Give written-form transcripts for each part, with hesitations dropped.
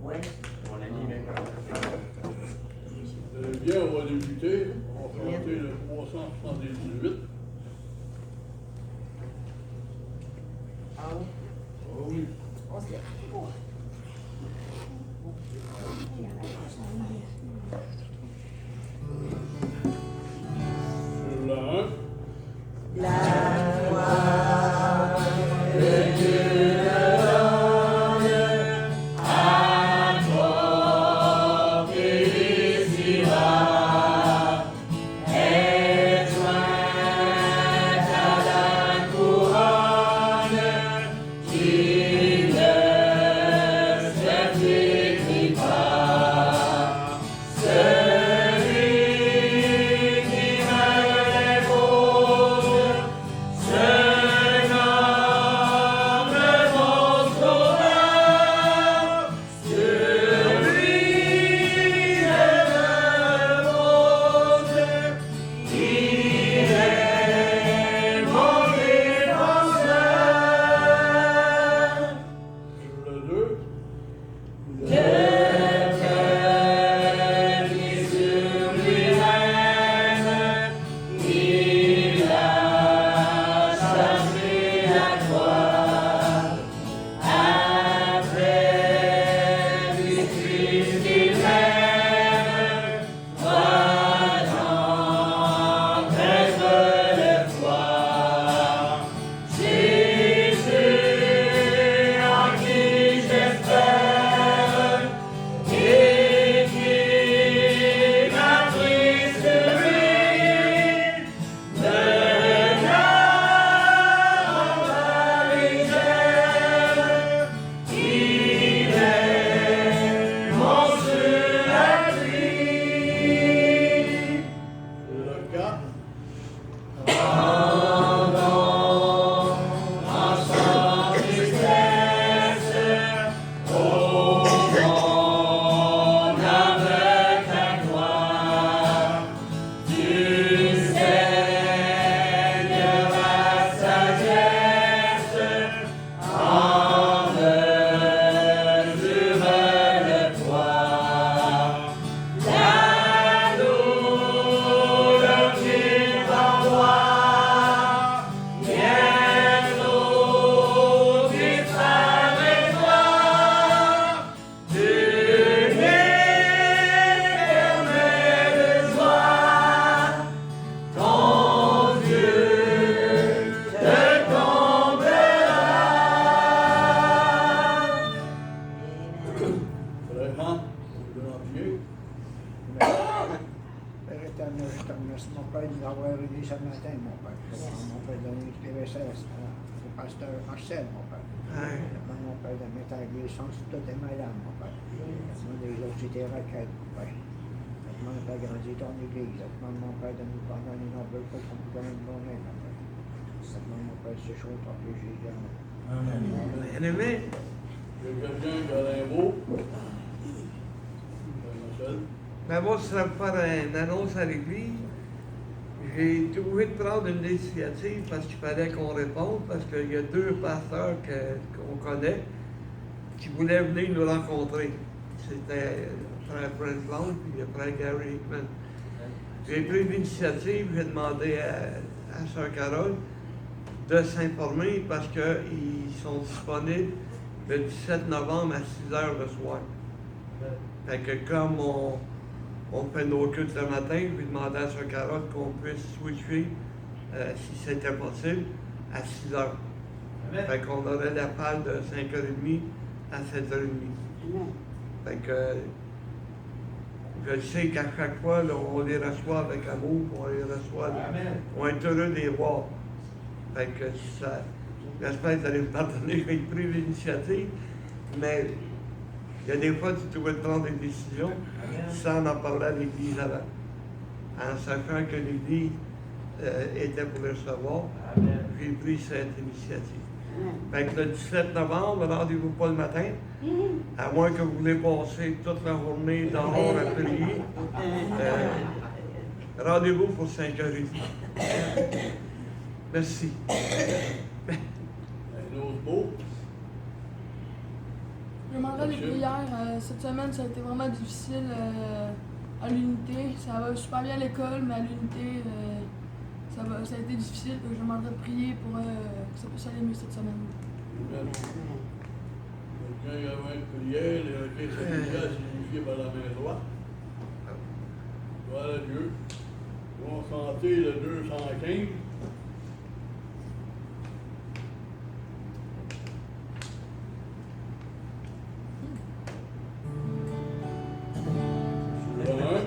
Ouais. Mon ami vient Bien, on va débuter. On va présenter le 378. Ah oui. Ah oui. On se lève. Sur la 1. La gloire de Dieu. Marcel, mon père. Mon père de mettre à l'église, tout est malade, mon père. Moi, les autres, c'était raquettes, mon père. Mon père grandit dans l'église. Mon père de nous prendre les nobles pour qu'on nous donne une journée, mon père. Mon père se chaud, tant que j'ai dit. Amen. Amen. Il y a quelqu'un qui a un mot. Marcel. Ben moi, ce serait pour faire une annonce à l'église. J'ai trouvé de prendre une initiative parce qu'il fallait qu'on réponde, parce qu'il y a deux pasteurs qu'on connaît qui voulaient venir nous rencontrer. C'était le frère Brent Long et le frère Gary Hickman. J'ai pris l'initiative, j'ai demandé à Sœur Carole de s'informer parce qu'ils sont disponibles le 17 novembre à 6 h le soir. Fait que comme on fait nos cultes le matin, je lui demandais à Sœur Carole qu'on puisse switcher, si c'était possible, à 6 h. Fait qu'on aurait la palle de 5h30 à 7h30. Fait que je sais qu'à chaque fois, là, on les reçoit avec amour, on les reçoit, on est heureux de les voir. Fait que ça, j'espère que vous allez me pardonner, j'ai pris l'initiative, mais il y a des fois, tu dois prendre des décisions sans en parler à l'Église avant, en sachant que l'Église était pour le recevoir. J'ai pris cette initiative. Fait que le 17 novembre, rendez-vous pas le matin, à moins que vous voulez passer toute la journée dehors à prier. Rendez-vous pour 5h30. Merci. Un autre mot. Je demanderais les prières. Cette semaine, ça a été vraiment difficile à l'unité. Ça va super bien à l'école, mais à l'unité, ça a été difficile. Je demanderais de prier pour que ça puisse aller mieux cette semaine. Quelqu'un y avait une prière, les requêtes familiales signifiées par la main droite. Gloire à Dieu. Bon santé, le 215. Sur le 1.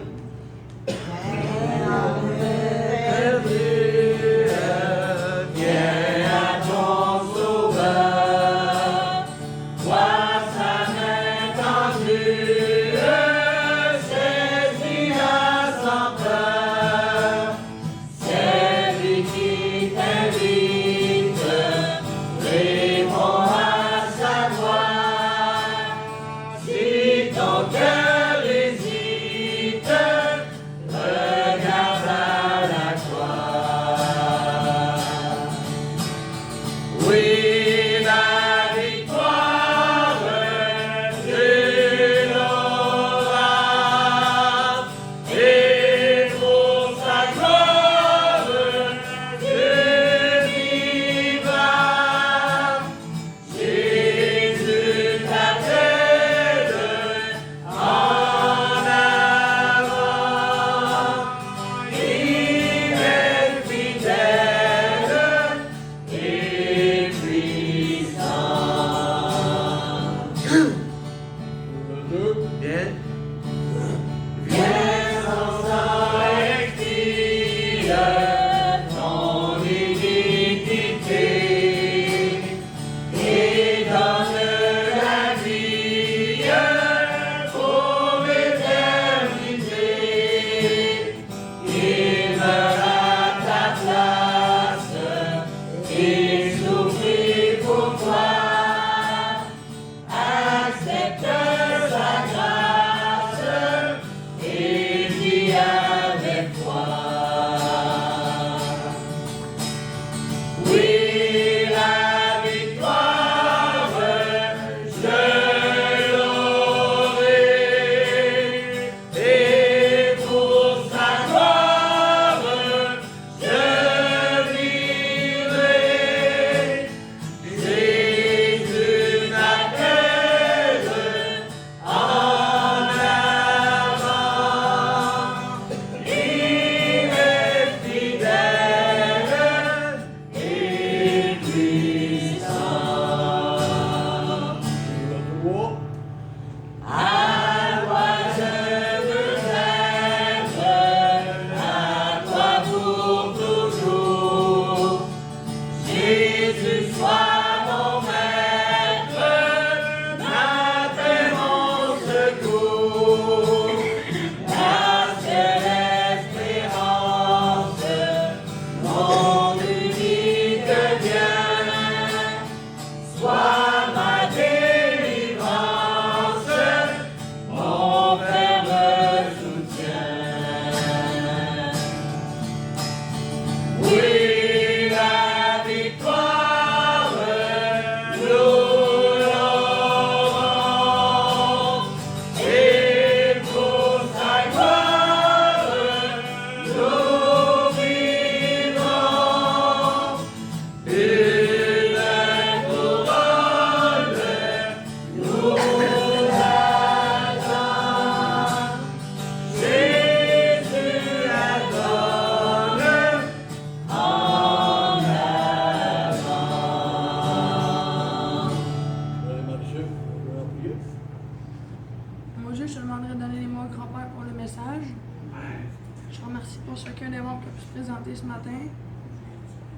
Ce matin,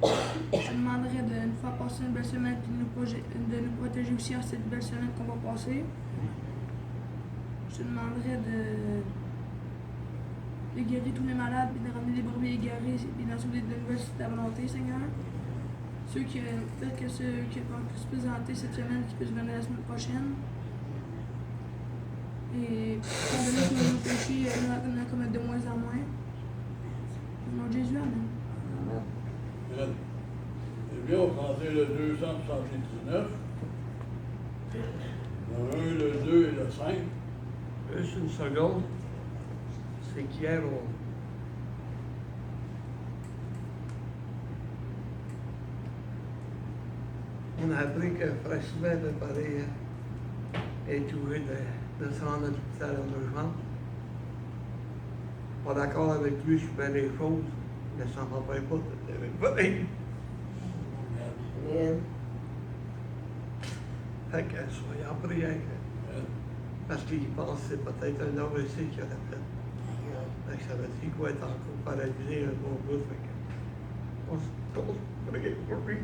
je demanderais de nous faire passer une belle semaine et de nous protéger aussi en cette belle semaine qu'on va passer. Je demanderais de guérir tous les malades, puis de ramener les brebis égarés, et d'en sauver de nouvelles si ta volonté, Seigneur. Ceux qui peut-être que ceux qui vont se présenter cette semaine, qui puissent venir la semaine prochaine. Et pardonner nos péchés, nous en commettre de moins en moins. Au nom de Jésus, amen. Amen. Eh bien, on va prendre le 279. Le 1, le le 5. Juste une seconde. C'est qu'hier, on a appris que Frère Sylvain préparait est trouvé de se rendre à l'hôpital en urgence. Pas d'accord avec lui sur bien des choses, mais ça ne m'empêche pas de lever le pareil. Amen. Fait que soyez en prière. Parce qu'il pense que c'est peut-être un AVC qu'il aurait fait. Fait que ça veut dire qu'il va être encore paralysé un bon bout. Fait que on se prie pour lui.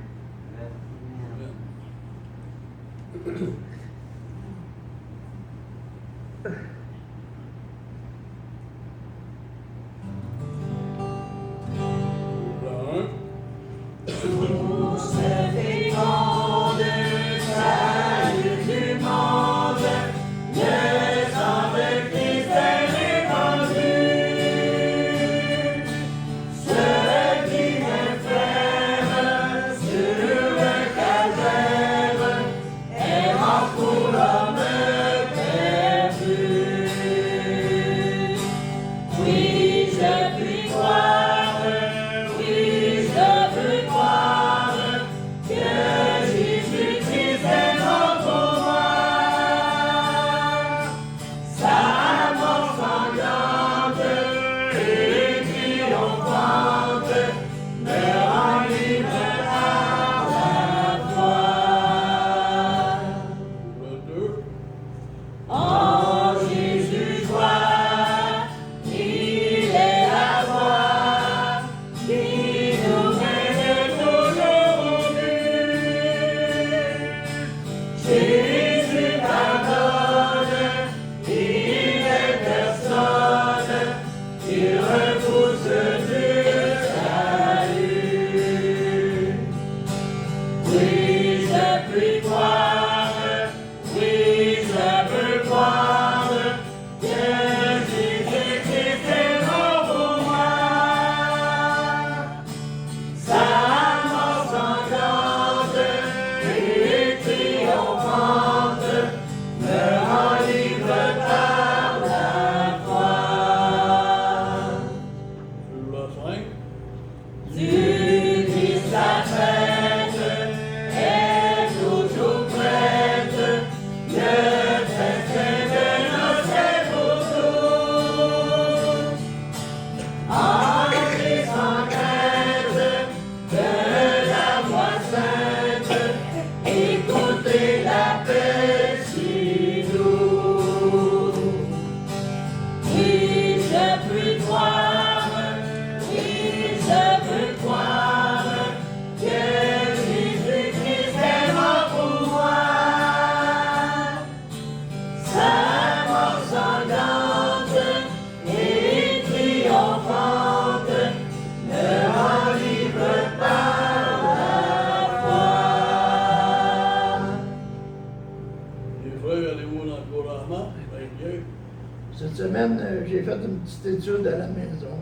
Cette semaine, j'ai fait une petite étude à la maison.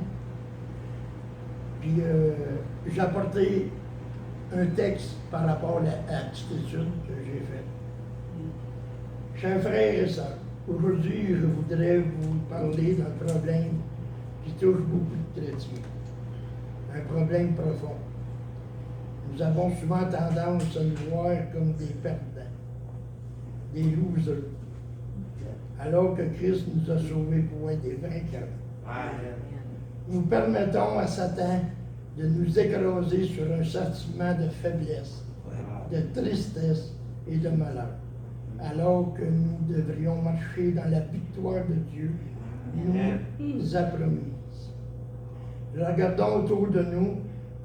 Puis j'ai apporté un texte par rapport à la petite étude que j'ai faite. Chers frères et sœurs, aujourd'hui, je voudrais vous parler d'un problème qui touche beaucoup de chrétiens. Un problème profond. Nous avons souvent tendance à nous voir comme des perdants, des losers, alors que Christ nous a sauvés pour être des vainqueurs. Nous permettons à Satan de nous écraser sur un sentiment de faiblesse, de tristesse et de malheur, alors que nous devrions marcher dans la victoire de Dieu nous a promise. Regardons autour de nous,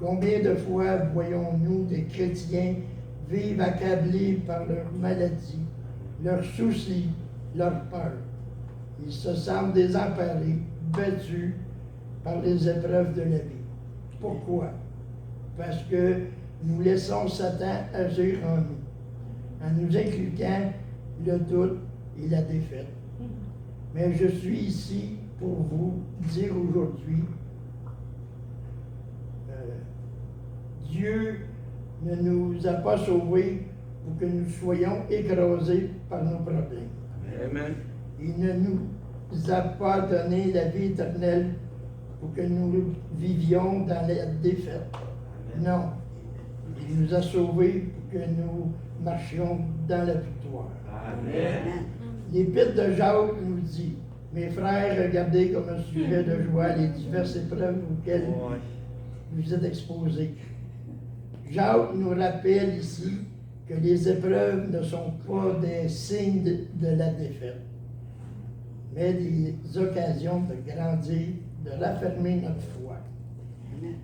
combien de fois voyons-nous des chrétiens vivre accablés par leurs maladies, leurs soucis, leurs peurs. Ils se sentent désemparés, battus par les épreuves de la vie. Pourquoi? Parce que nous laissons Satan agir en nous, en nous inculquant le doute et la défaite. Mais je suis ici pour vous dire aujourd'hui, Dieu ne nous a pas sauvés pour que nous soyons écrasés par nos problèmes. Amen. Il ne nous a pas donné la vie éternelle pour que nous vivions dans la défaite. Non. Il nous a sauvés pour que nous marchions dans la victoire. Amen. L'Épître de Jacques nous dit, mes frères, regardez comme un sujet de joie les diverses épreuves auxquelles vous êtes exposés. Jacques nous rappelle ici que les épreuves ne sont pas des signes de la défaite, mais des occasions de grandir, de raffermir notre foi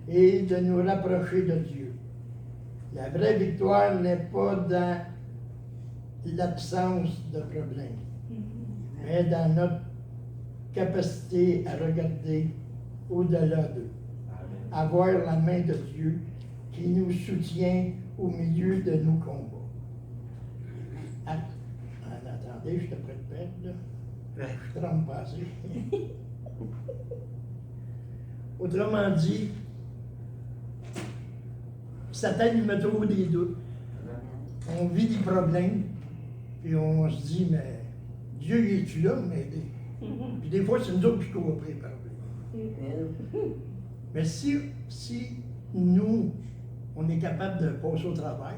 et de nous rapprocher de Dieu. La vraie victoire n'est pas dans l'absence de problèmes, mais dans notre capacité à regarder au-delà d'eux, à voir la main de Dieu qui nous soutient au milieu de nos combats. Ah, attendez, je te prête de perdre, là. Je trompe pas assez. Autrement dit, Satan nous met trop des doutes. On vit des problèmes, puis on se dit, mais Dieu, il est-tu là pour m'aider? Puis des fois, c'est nous autres qui courons après les problèmes. Mais si nous, on est capable de passer au travail,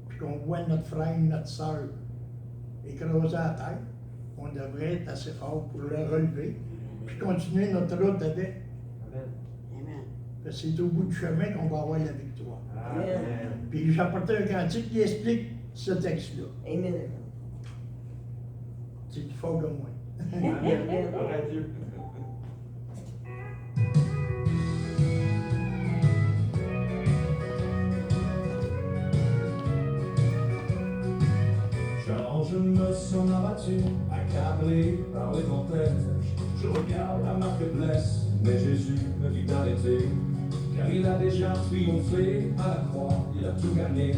puis qu'on voit notre frère, notre soeur écrasé à terre, on devrait être assez fort pour le relever, puis continuer notre route avec. Amen. Parce que c'est au bout du chemin qu'on va avoir la victoire. Amen. Puis j'ai apporté un cantique qui explique ce texte-là. Amen. C'est plus fort que moi. Amen. Quand je me sens abattu, accablé par les tempêtes, je regarde la marque blesse, mais Jésus me dit d'arrêter, car il a déjà triomphé à la croix, il a tout gagné.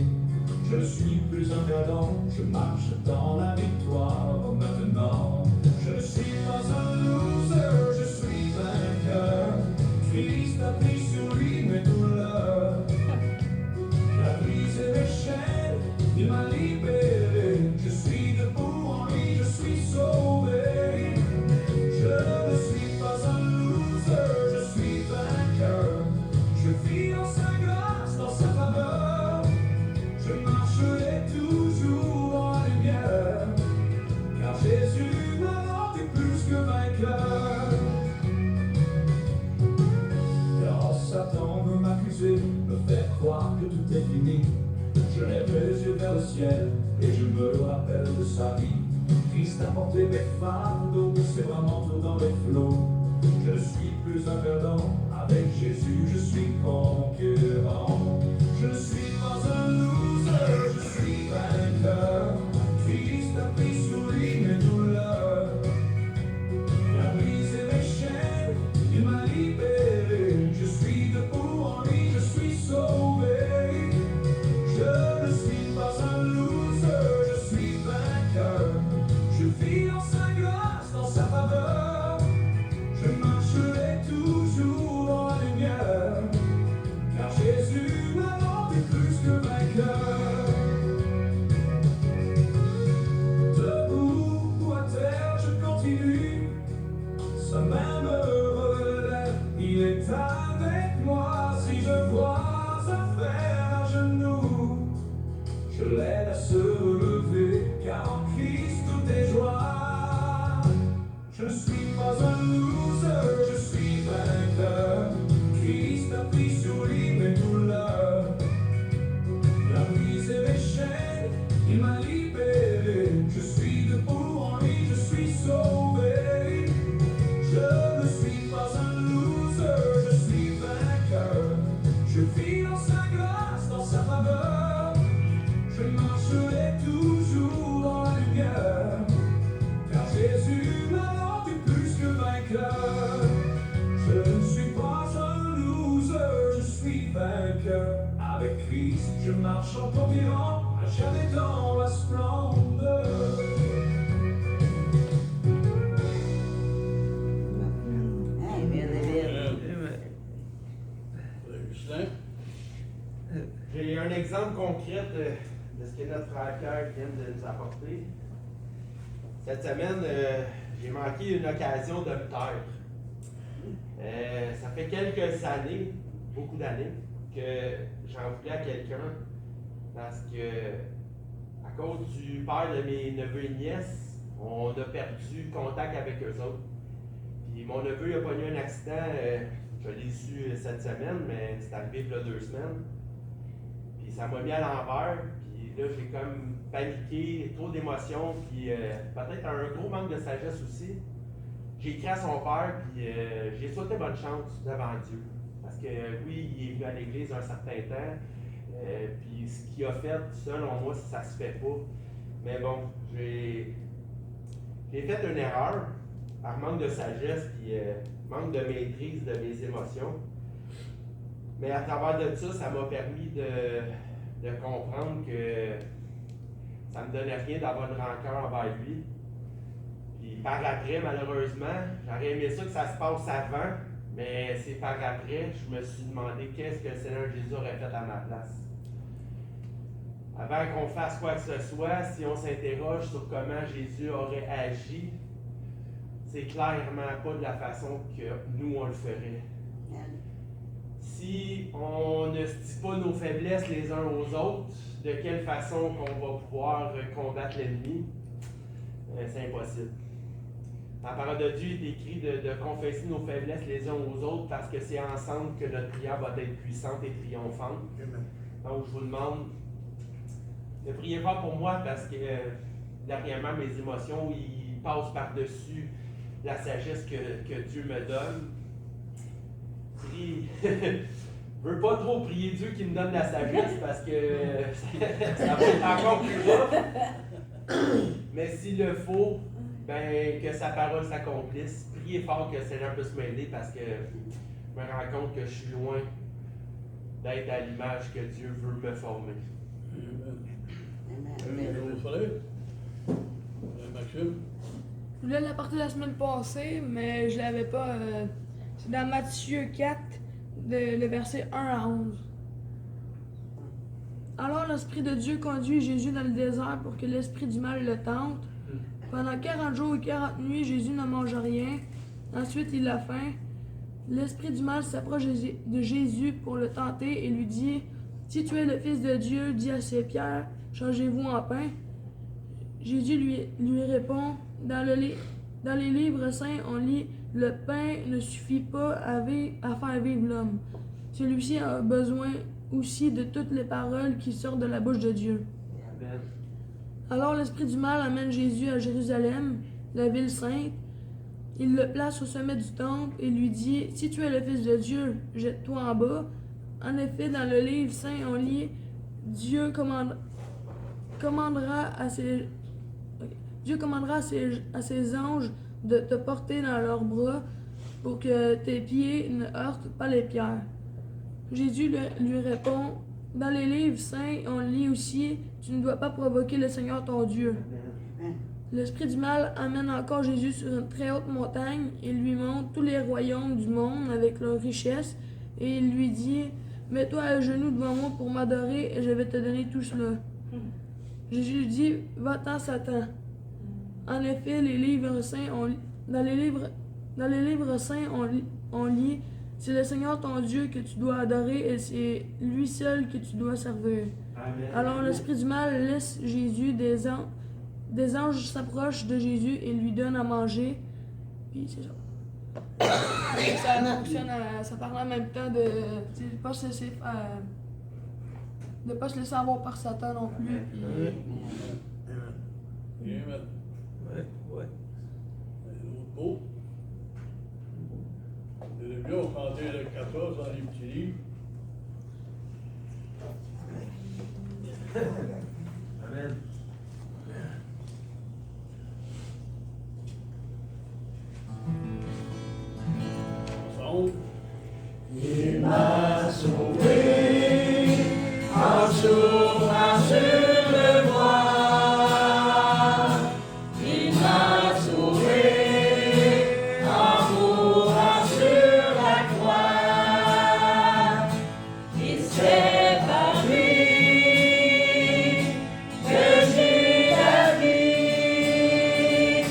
Je ne suis plus un perdant, je marche dans la victoire maintenant. Je ne suis pas un loser, je suis vainqueur. Christ a pris sur lui mes douleurs. Il a brisé mes chaînes, il m'a libéré. Je suis debout en lui, je suis sauvé. Je ne suis pas un loser, je suis vainqueur. Je vis en sa grâce, dans sa faveur. Je marcherai toujours dans la lumière, car Jésus m'a rendu plus que vainqueur. Quand Satan veut m'accuser, me faire croire que tout est fini, je lève les yeux vers le ciel et je me rappelle de sa vie. Christ a porté mes fardeaux, ses bras m'entourent dans les flots. Je ne suis plus un perdant, avec Jésus je suis conquérant. Je ne suis pas un loser, je suis vainqueur. Christ a pris sur lui mes douleurs. Il a brisé mes chaînes, il m'a libéré. Je suis debout en lui, je suis sauvé. Je ne suis pas un loser, je suis vainqueur. Je vis en sa grâce, dans sa faveur. Je marcherai toujours dans la lumière, car Jésus m'a rendu plus que vainqueur. Debout ou à terre, je continue. Sa main me relève, il est avec moi. Si je vois sa faire à genoux, je l'aide à se relever, car en Christ tout est joie. Je ne suis pas un loser, je suis vainqueur. Christ a pris sur lui mes douleurs. Il a brisé mes chaînes, il m'a libéré. Je suis debout en lui, je suis sauvé. Je ne suis pas un loser, je suis vainqueur. Je vis en sa grâce, dans sa faveur. Je marcherai toujours dans la lumière, car Jésus m'a rendu plus que vainqueur. Je ne suis pas un loser, je suis vainqueur. Avec Christ, je marche en conquérant, à jamais dans la splendeur. Amen. Amen. Amen. Justin? J'ai un exemple concret de ce que notre frère Pierre vient de nous apporter. Cette semaine, j'ai manqué une occasion de me taire. Ça fait quelques années, beaucoup d'années, que j'en voulais à quelqu'un parce que, à cause du père de mes neveux et nièces, on a perdu contact avec eux autres. Puis mon neveu il a pogné un accident, je l'ai su cette semaine, mais c'est arrivé il y a 2 semaines. Puis ça m'a mis à l'envers, puis là j'ai comme paniqué, trop d'émotions, puis peut-être un gros manque de sagesse aussi. J'ai écrit à son père, puis j'ai souhaité bonne chance devant Dieu. Parce que oui, il est venu à l'église un certain temps, puis ce qu'il a fait, selon moi, ça se fait pas. Mais bon, j'ai fait une erreur, par manque de sagesse, puis manque de maîtrise de mes émotions. Mais à travers de ça m'a permis de comprendre que ça me donnait rien d'avoir une rancœur envers lui. Puis par après, malheureusement, j'aurais aimé ça que ça se passe avant, mais c'est par après, je me suis demandé qu'est-ce que le Seigneur Jésus aurait fait à ma place. Avant qu'on fasse quoi que ce soit, si on s'interroge sur comment Jésus aurait agi, c'est clairement pas de la façon que nous on le ferait. Si on ne se dit pas nos faiblesses les uns aux autres, de quelle façon qu'on va pouvoir combattre l'ennemi, c'est impossible. Dans la parole de Dieu, il est écrit de confesser nos faiblesses les uns aux autres parce que c'est ensemble que notre prière va être puissante et triomphante. Donc, je vous demande de prier fort pour moi parce que, dernièrement, mes émotions, ils passent par-dessus la sagesse que Dieu me donne. Je veux pas trop prier Dieu qui me donne la sagesse parce que ça va être encore plus rough. Mais s'il le faut, ben, que sa parole s'accomplisse. Priez fort que le Seigneur puisse m'aider parce que je me rends compte que je suis loin d'être à l'image que Dieu veut me former. Maxime? Je voulais l'apporter la semaine passée, mais je l'avais pas. C'est dans Matthieu 4, le verset 1 à 11. Alors l'Esprit de Dieu conduit Jésus dans le désert pour que l'esprit du mal le tente. Pendant 40 jours et 40 nuits, Jésus ne mange rien. Ensuite, il a faim. L'esprit du mal s'approche de Jésus pour le tenter et lui dit « Si tu es le Fils de Dieu, dis à ces pierres, changez-vous en pain. » Jésus lui répond « Dans les livres saints, on lit « Le pain ne suffit pas à faire vivre l'homme. Celui-ci a besoin aussi de toutes les paroles qui sortent de la bouche de Dieu. » Amen. Alors l'Esprit du mal amène Jésus à Jérusalem, la ville sainte. Il le place au sommet du temple et lui dit « Si tu es le Fils de Dieu, jette-toi en bas. » En effet, dans le livre saint, on lit « Dieu commandera à ses anges de te porter dans leurs bras pour que tes pieds ne heurtent pas les pierres. » Jésus lui répond « Dans les livres saints, on lit aussi « Tu ne dois pas provoquer le Seigneur ton Dieu. » L'esprit du mal amène encore Jésus sur une très haute montagne et lui montre tous les royaumes du monde avec leurs richesses et il lui dit « Mets-toi à genoux devant moi pour m'adorer et je vais te donner tout cela. » Jésus lui dit « Va-t'en, Satan. » En effet, dans les livres saints, on lit « C'est le Seigneur ton Dieu que tu dois adorer et c'est lui seul que tu dois servir. » Amen. Alors l'esprit du mal laisse Jésus, des anges s'approchent de Jésus et lui donnent à manger. Puis c'est ça. Ça fonctionne, ça parle en même temps de ne pas se laisser avoir par Satan non plus. Puis, Amen. Ouais. Un autre mot. Le début, on chantait le 14 dans les petits livres. Amen. Ensemble. Il m'a sauvé en souffrant sur le bois. Il m'a sauvé en mourant sur la croix. Et c'est par lui que j'ai la vie.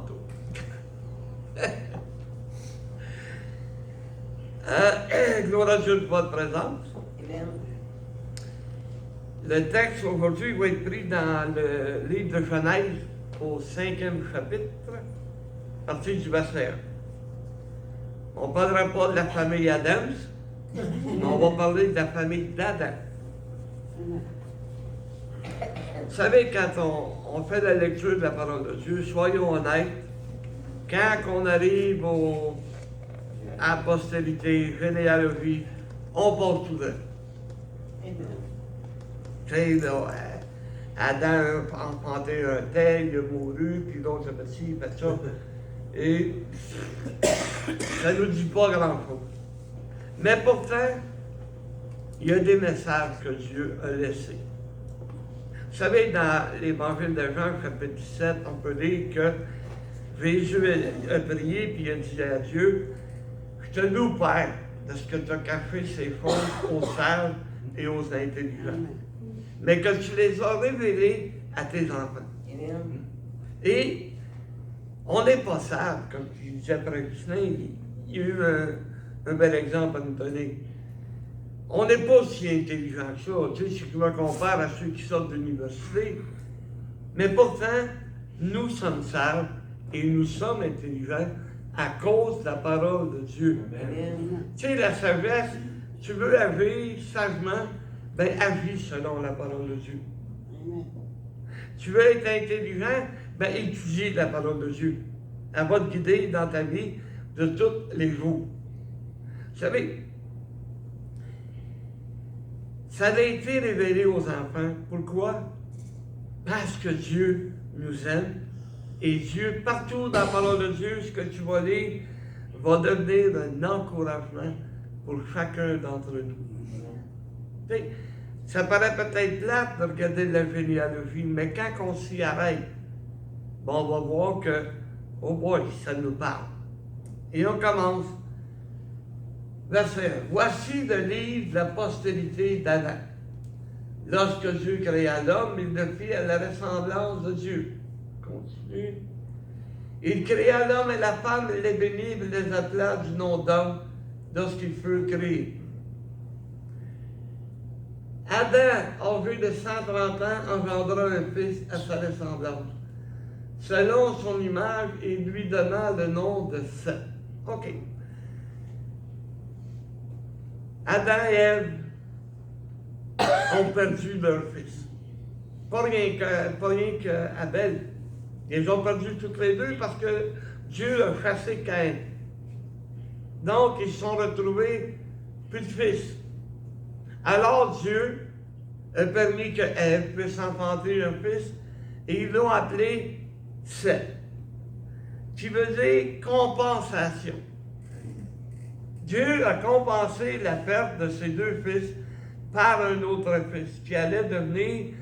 tantôt. Gloire à Dieu de votre présence. Amen. Le texte aujourd'hui va être pris dans le livre de Genèse, au 5e chapitre, à partir du verset 1. On ne parlera pas de la famille Adams, mais on va parler de la famille d'Adam. Amen. Vous savez, quand on fait la lecture de la parole de Dieu, soyons honnêtes, quand on arrive à la postérité, généalogie, on passe tout là. Amen. Tu sais, là, Adam a enfanté un tel, il a mouru, puis l'autre a fait ci, il a fait ça. Et ça ne nous dit pas grand-chose. Mais pourtant, il y a des messages que Dieu a laissés. Vous savez, dans l'évangile de Jean, chapitre 17, on peut lire que Jésus a prié, puis il a dit à Dieu, je te loue, Père, de ce que tu as caché ces choses aux sages et aux intelligents, Amen. mais que tu les as révélées à tes enfants. Amen. Et on n'est pas sage, comme tu disais Frère Justin, il y a eu un bel exemple à nous donner. On n'est pas si intelligent que ça, tu sais, si je me compare à ceux qui sortent de l'université. Mais pourtant, nous sommes sages et nous sommes intelligents à cause de la parole de Dieu. Amen. Tu sais, la sagesse, tu veux agir sagement, ben agis selon la parole de Dieu. Amen. Tu veux être intelligent, ben étudie la parole de Dieu. Elle va te guider dans ta vie de tous les jours. Vous savez, ça a été révélé aux enfants. Pourquoi? Parce que Dieu nous aime. Et Dieu, partout dans la parole de Dieu, ce que tu vas lire, va devenir un encouragement pour chacun d'entre nous. Tu sais, ça paraît peut-être plate de regarder la généalogie, mais quand on s'y arrête, bon, on va voir que, oh boy, ça nous parle. Et on commence. Verset 1. Voici le livre de la postérité d'Adam. Lorsque Dieu créa l'homme, il le fit à la ressemblance de Dieu. Continue. Il créa l'homme et la femme, il les bénit, il les appela du nom d'homme lorsqu'ils furent créés. Adam, âgé de 130 ans, engendra un fils à sa ressemblance, selon son image, et lui donna le nom de Seth. OK. Adam et Ève ont perdu leur fils. Pas rien qu'Abel. Ils ont perdu toutes les deux parce que Dieu a chassé Caïn. Donc, ils se sont retrouvés plus de fils. Alors, Dieu a permis que Ève puisse enfanter un fils et ils l'ont appelé Seth, qui veut dire compensation. Dieu a compensé la perte de ses deux fils par un autre fils qui allait devenir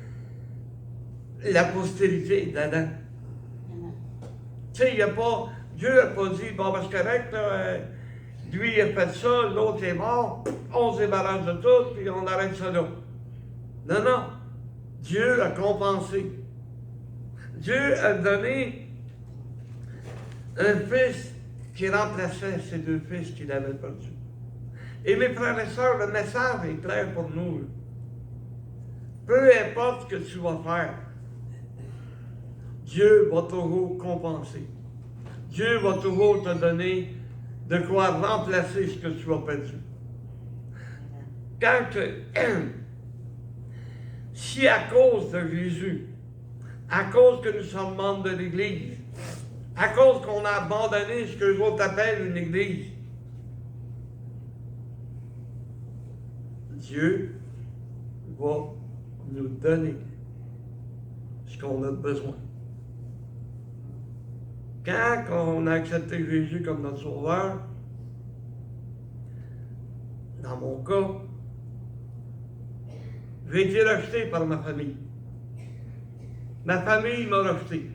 la postérité d'Adam. Tu sais, Dieu n'a pas dit, bon, ben, c'est correct, là, lui il a fait ça, l'autre est mort, on se débarrasse de tout, puis on arrête ça là. Non, non. Dieu a compensé. Dieu a donné un fils qui remplaçait ces deux fils qu'il avait perdus. Et mes frères et sœurs, le message est clair pour nous. Peu importe ce que tu vas faire, Dieu va toujours compenser. Dieu va toujours te donner de quoi remplacer ce que tu as perdu. Si à cause de Jésus, à cause que nous sommes membres de l'Église, à cause qu'on a abandonné ce que les autres appellent une Église, Dieu va nous donner ce qu'on a besoin. Quand on a accepté Jésus comme notre sauveur, dans mon cas, j'ai été rejeté par ma famille. Ma famille m'a rejeté.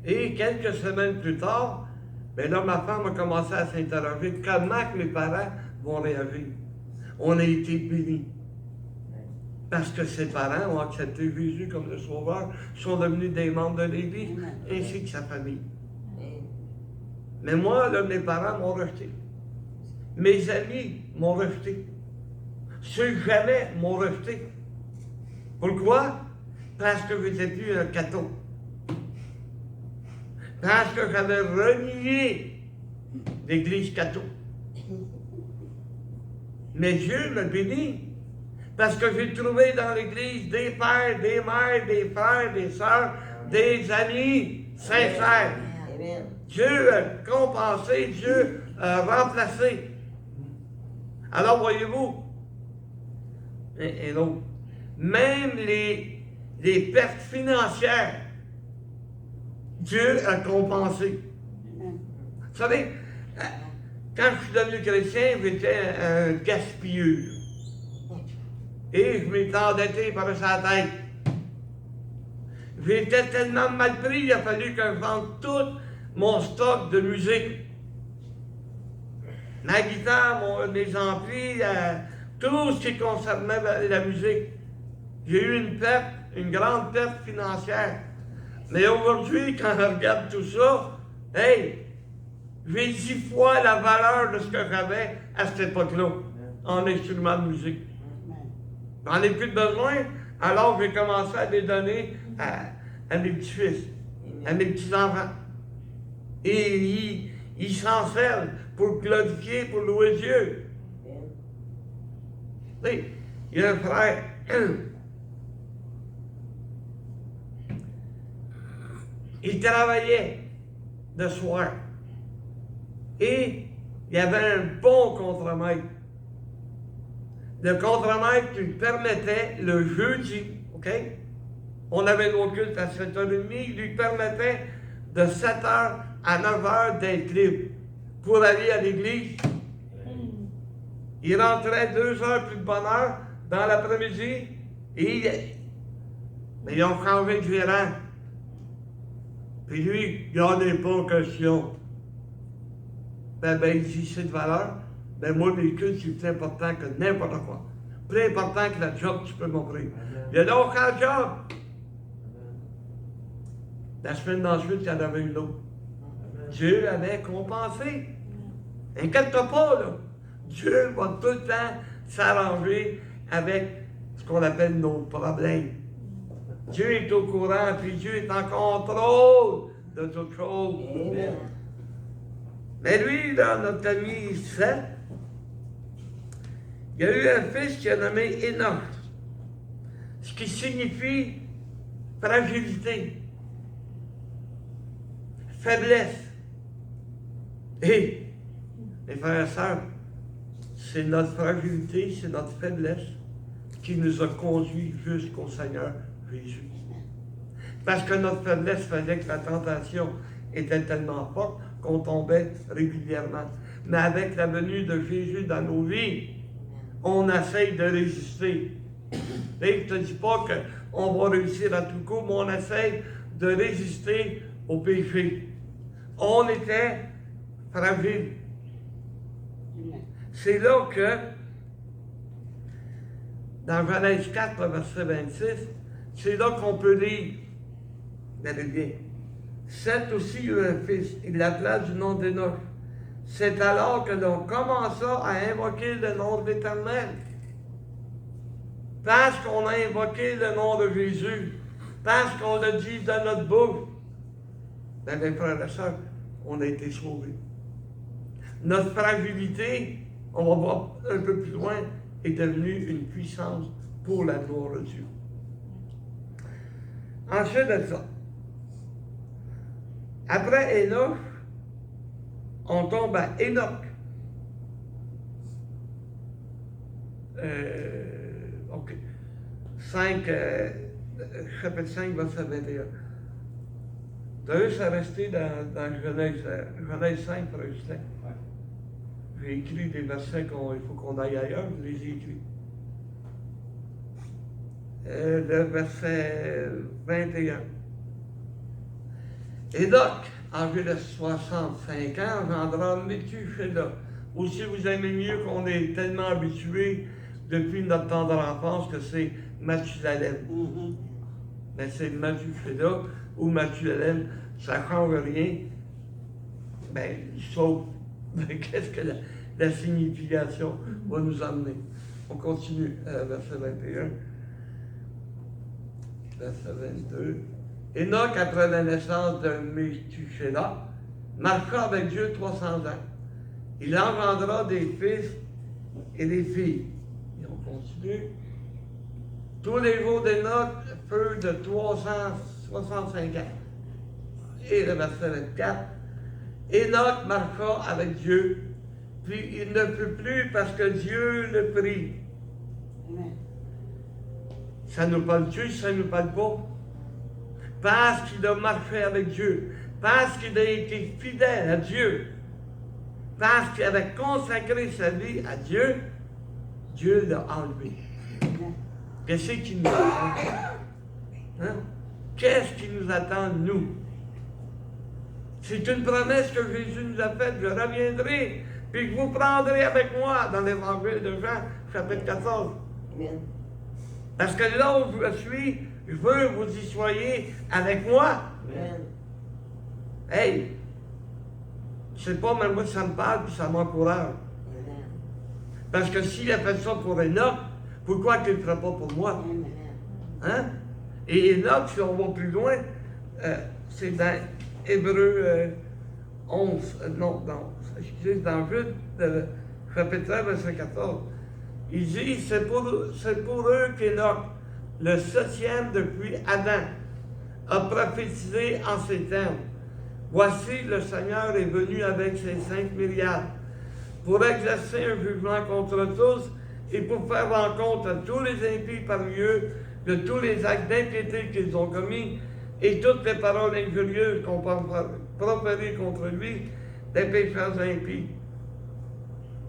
Et quelques semaines plus tard, ben là, ma femme a commencé à s'interroger comment que mes parents vont réagir. On a été bénis. parce que ses parents ont accepté Jésus comme le Sauveur, sont devenus des membres de l'Église, ainsi que sa famille. Mais moi, là, mes parents m'ont rejeté. Mes amis m'ont rejeté. Ceux que j'aimais m'ont rejeté. Pourquoi? Parce que je n'étais plus un catho. Parce que j'avais renié l'Église catho. Mais Dieu me bénit. Parce que j'ai trouvé dans l'Église des pères, des mères, des frères, des sœurs, des amis sincères. Amen. Dieu a compensé, Dieu a remplacé. Alors voyez-vous, et l'autre, même les pertes financières, Dieu a compensé. Vous savez, quand je suis devenu chrétien, j'étais un gaspilleux. Et je m'étais endetté par sa tête. J'étais tellement mal pris, il a fallu que je vende tout mon stock de musique. Ma guitare, mes amplis, tout ce qui concernait la musique. J'ai eu une grande perte financière. Mais aujourd'hui, quand je regarde tout ça, hey, j'ai 10 fois la valeur de ce que j'avais à cette époque-là, en instrument de musique. J'en ai plus de besoin, alors j'ai commencé à les donner à mes petits-fils, à mes petits-enfants. Et ils s'en servent pour glorifier, pour louer Dieu. Oui, il y a un frère, il travaillait le soir. Et il y avait un bon contremaître. Le contremaître lui permettait le jeudi, OK? On avait nos cultes à 7h30, il lui permettait de 7h à 9h d'être libre pour aller à l'église. Il rentrait 2 heures plus de bonne heure dans l'après-midi et mais ils ont changé de gérant. Puis lui, il n'en est pas question. Ben, il dit c'est de valeur. Ben, moi, mes cultes, c'est plus important que n'importe quoi. Plus important que la job que tu peux m'offrir. Il y a donc un job. La semaine d'ensuite, il y en avait une autre. Dieu avait compensé. Inquiète-toi pas, là. Dieu va tout le temps s'arranger avec ce qu'on appelle nos problèmes. Dieu est au courant, puis Dieu est en contrôle de toutes choses. Amen. Mais lui, là, notre ami Seth, il a eu un fils qui a nommé Enoch, ce qui signifie fragilité, faiblesse. Et, mes frères et sœurs, c'est notre fragilité, c'est notre faiblesse qui nous a conduits jusqu'au Seigneur Jésus. Parce que notre faiblesse faisait que la tentation était tellement forte qu'on tombait régulièrement. Mais avec la venue de Jésus dans nos vies, on essaye de résister. Et je ne te dis pas qu'on va réussir à tout coup, mais on essaye de résister au péché. On était fragile. C'est là que, dans Genèse 4, verset 26, c'est là qu'on peut lire, regardez bien, Seth aussi eut un fils, il l'appela du nom d'Enoch. C'est alors que l'on commença à invoquer le nom de l'Éternel. Parce qu'on a invoqué le nom de Jésus, parce qu'on l'a dit dans notre bouche, ben, mes frères et sœurs, on a été sauvés. Notre fragilité, on va voir un peu plus loin, est devenue une puissance pour la gloire de Dieu. Ensuite de ça, après Enoch, on tombe à Enoch. OK. 5, chapitre 5, verset 21. D'ailleurs, ça resté dans Genèse 5, frère Justin. J'ai écrit des versets il faut qu'on aille ailleurs, je les ai écrits. Le verset 21. Enoch, âgé de 65 ans, engendra Méthusélah. Aussi, vous aimez mieux qu'on est tellement habitué depuis notre temps de l'enfance que c'est Mathusalem. Mhm. Mais c'est Mathusalem ou Mathusalem, ça ne change rien. Ben, sauf qu'est-ce que la signification va nous emmener. On continue, verset 21. Verset 22. Enoch, après la naissance de Méthusélah, marcha avec Dieu 300 ans. Il engendra des fils et des filles. Et on continue. Tous les jours d'Enoch furent de 365 ans. Et le verset 24. Enoch marcha avec Dieu, puis il ne put plus parce que Dieu le prit. Amen. Ça nous parle-tu, ça nous parle pas? Parce qu'il a marché avec Dieu, parce qu'il a été fidèle à Dieu, parce qu'il avait consacré sa vie à Dieu, Dieu l'a enlevé. Amen. Qu'est-ce qui nous attend? Hein? Qu'est-ce qui nous attend, nous? C'est une promesse que Jésus nous a faite, je reviendrai, puis que vous prendrez avec moi dans l'évangile de Jean, chapitre 14. Amen. Parce que là où je suis, je veux que vous y soyez avec moi. Amen. Hey, c'est pas même moi que ça me parle, puis ça m'encourage. Amen. Parce que s'il a fait ça pour Enoch, pourquoi qu'il ne le fera pas pour moi? Amen. Hein? Et Enoch, si on va plus loin, c'est dans Hébreux 11, excusez, dans Jude, chapitre 1, verset 14. Il dit, c'est pour eux qu'Enoch, le 7e depuis Adam, a prophétisé en ces termes. Voici, le Seigneur est venu avec ses 5 milliards pour exercer un jugement contre tous et pour faire rencontre à tous les impies parmi eux de tous les actes d'impiété qu'ils ont commis et toutes les paroles injurieuses qu'on peut proférer contre lui des pécheurs impies.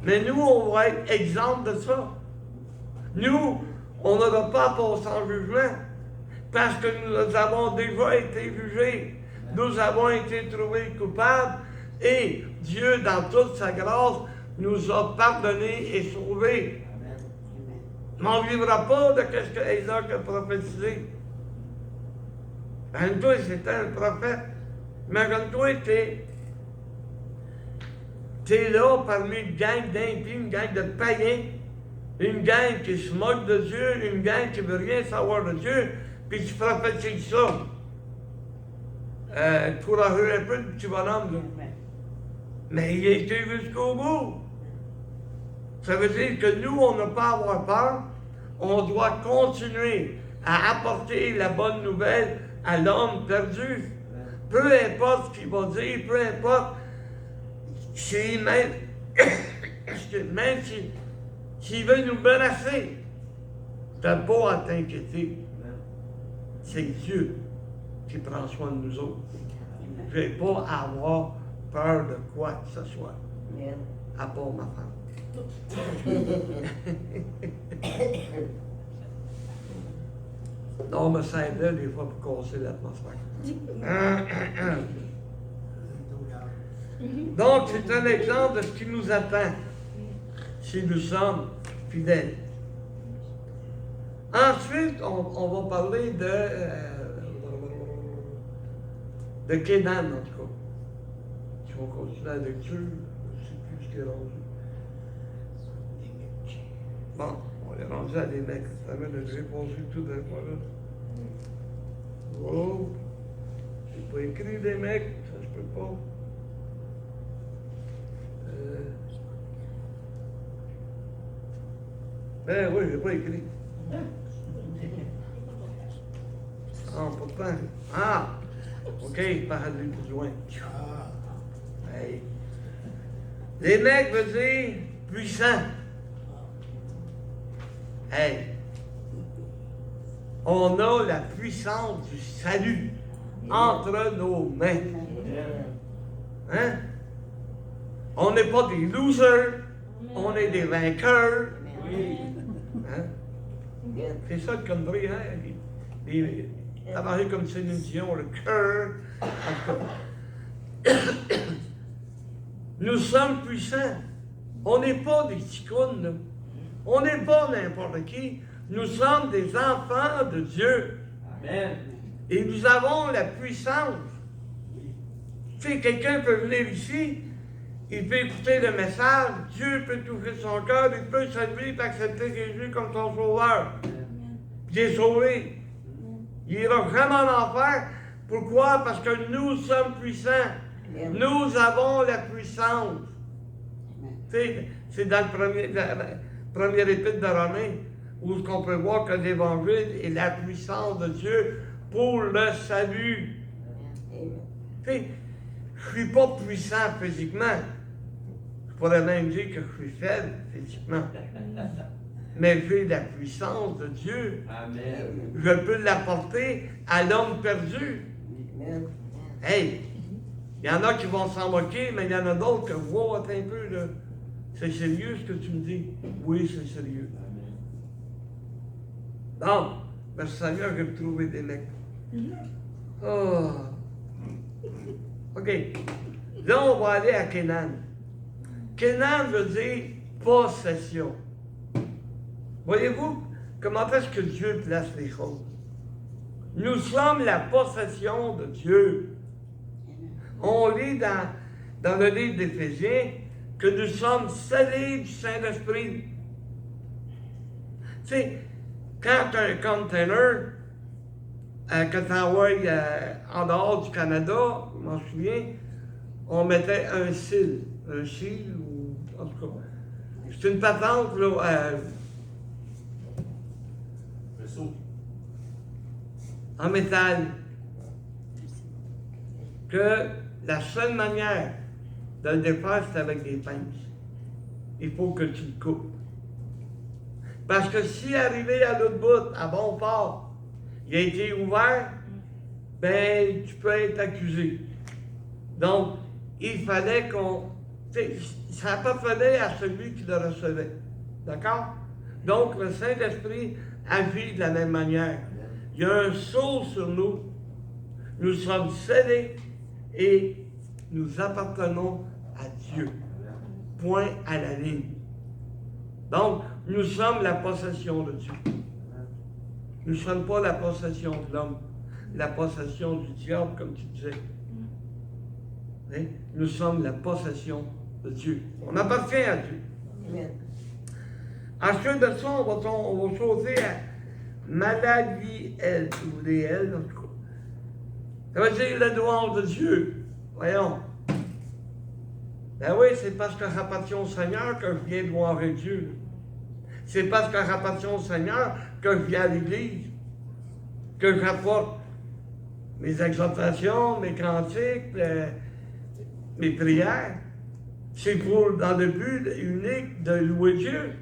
Mais nous, on va être exempts de ça. Nous, on n'aura pas passé en jugement parce que nous avons déjà été jugés. Nous avons été trouvés coupables et Dieu, dans toute sa grâce, nous a pardonnés et sauvés. Mais on ne vivra pas de ce que Enoch a prophétisé. Imagine-toi, c'était un prophète. Imagine-toi, t'es là parmi une gang d'impies, une gang de païens, une gang qui se moque de Dieu, une gang qui ne veut rien savoir de Dieu, puis tu prophétises ça. Courageux un peu, le petit bonhomme, là. Mais il a été jusqu'au bout. Ça veut dire que nous, on n'a pas à avoir peur. On doit continuer à apporter la bonne nouvelle à l'homme perdu. Peu importe ce qu'il va dire, peu importe même s'il veut nous menacer, t'as pas à t'inquiéter. C'est Dieu qui prend soin de nous autres. Je n'ai pas à avoir peur de quoi que ce soit, à part ma femme. Non, me sert là des fois pour casser l'atmosphère. Donc, c'est un exemple de ce qui nous attend si nous sommes fidèles. Ensuite, on va parler de Kénan, en tout cas. Si on continue la lecture, je ne sais plus ce qu'il est rendu. Bon, on est rendu à des mecs. Ça va de répondu tout d'un fois là. Oh, j'ai pas écrit des mecs, ça je peux pas. Ben oui, j'ai pas écrit. Ah, pourtant. Ah! OK, parle-lui plus loin. Hey. Les mecs veulent dire puissant. Hey! On a la puissance du salut entre nos mains. Hein? On n'est pas des losers, on est des vainqueurs. Hein? C'est ça le connerie, hein? Travailler comme Céline Dion, le cœur. Nous sommes puissants. On n'est pas des petits cons, là. On n'est pas n'importe qui. Nous sommes des enfants de Dieu. Amen. Et nous avons la puissance. Tu sais, quelqu'un peut venir ici, il peut écouter le message, Dieu peut toucher son cœur, il peut se lever et accepter Jésus comme son sauveur. Il est sauvé. Il n'ira jamais en enfer. Pourquoi? Parce que nous sommes puissants. Nous avons la puissance. Tu sais, c'est dans le premier épître de Romains où on peut voir que l'Évangile est la puissance de Dieu pour le salut. Tu sais, je ne suis pas puissant physiquement. Je pourrais même dire que je suis faible physiquement. Mais j'ai la puissance de Dieu. Amen. Je peux l'apporter à l'homme perdu. Hey, il y en a qui vont s'en moquer, mais il y en a d'autres que, wow, attends un peu, là. C'est sérieux ce que tu me dis? Oui, c'est sérieux. Donc, ben, Seigneur, je vais trouver des mecs. Oh. OK. Là, on va aller à Canaan. Canaan veut dire possession. Voyez-vous comment est-ce que Dieu place les choses? Nous sommes la possession de Dieu. On lit dans le livre d'Éphésiens que nous sommes scellés du Saint-Esprit. Tu sais, quand un container que tu envoies en dehors du Canada, je m'en souviens, on mettait un seal, ou en tout cas, c'est une patente là, Le saut. en métal, que la seule manière de le défaire, c'est avec des pinces. Il faut que tu le coupes. Parce que si arrivé à l'autre bout, à bon port, il a été ouvert, ben, tu peux être accusé. Donc, il fallait qu'on... Ça appartenait à celui qui le recevait. D'accord? Donc, le Saint-Esprit agit de la même manière. Il y a un sceau sur nous. Nous sommes scellés et nous appartenons à Dieu. Point à la ligne. Donc, nous sommes la possession de Dieu. Nous ne sommes pas la possession de l'homme, la possession du diable, comme tu disais. Hein? Nous sommes la possession de Dieu. On appartient à Dieu. Ensuite de ça, on va sauter à Maladiel, ou les L, en tout cas. Ça veut dire la louange de Dieu. Voyons. Ben oui, c'est parce que j'appartiens au Seigneur que je viens louer Dieu. C'est parce que j'appartiens au Seigneur que je viens à l'Église, que j'apporte mes exhortations, mes cantiques, mes prières. C'est pour, dans le but unique de louer Dieu.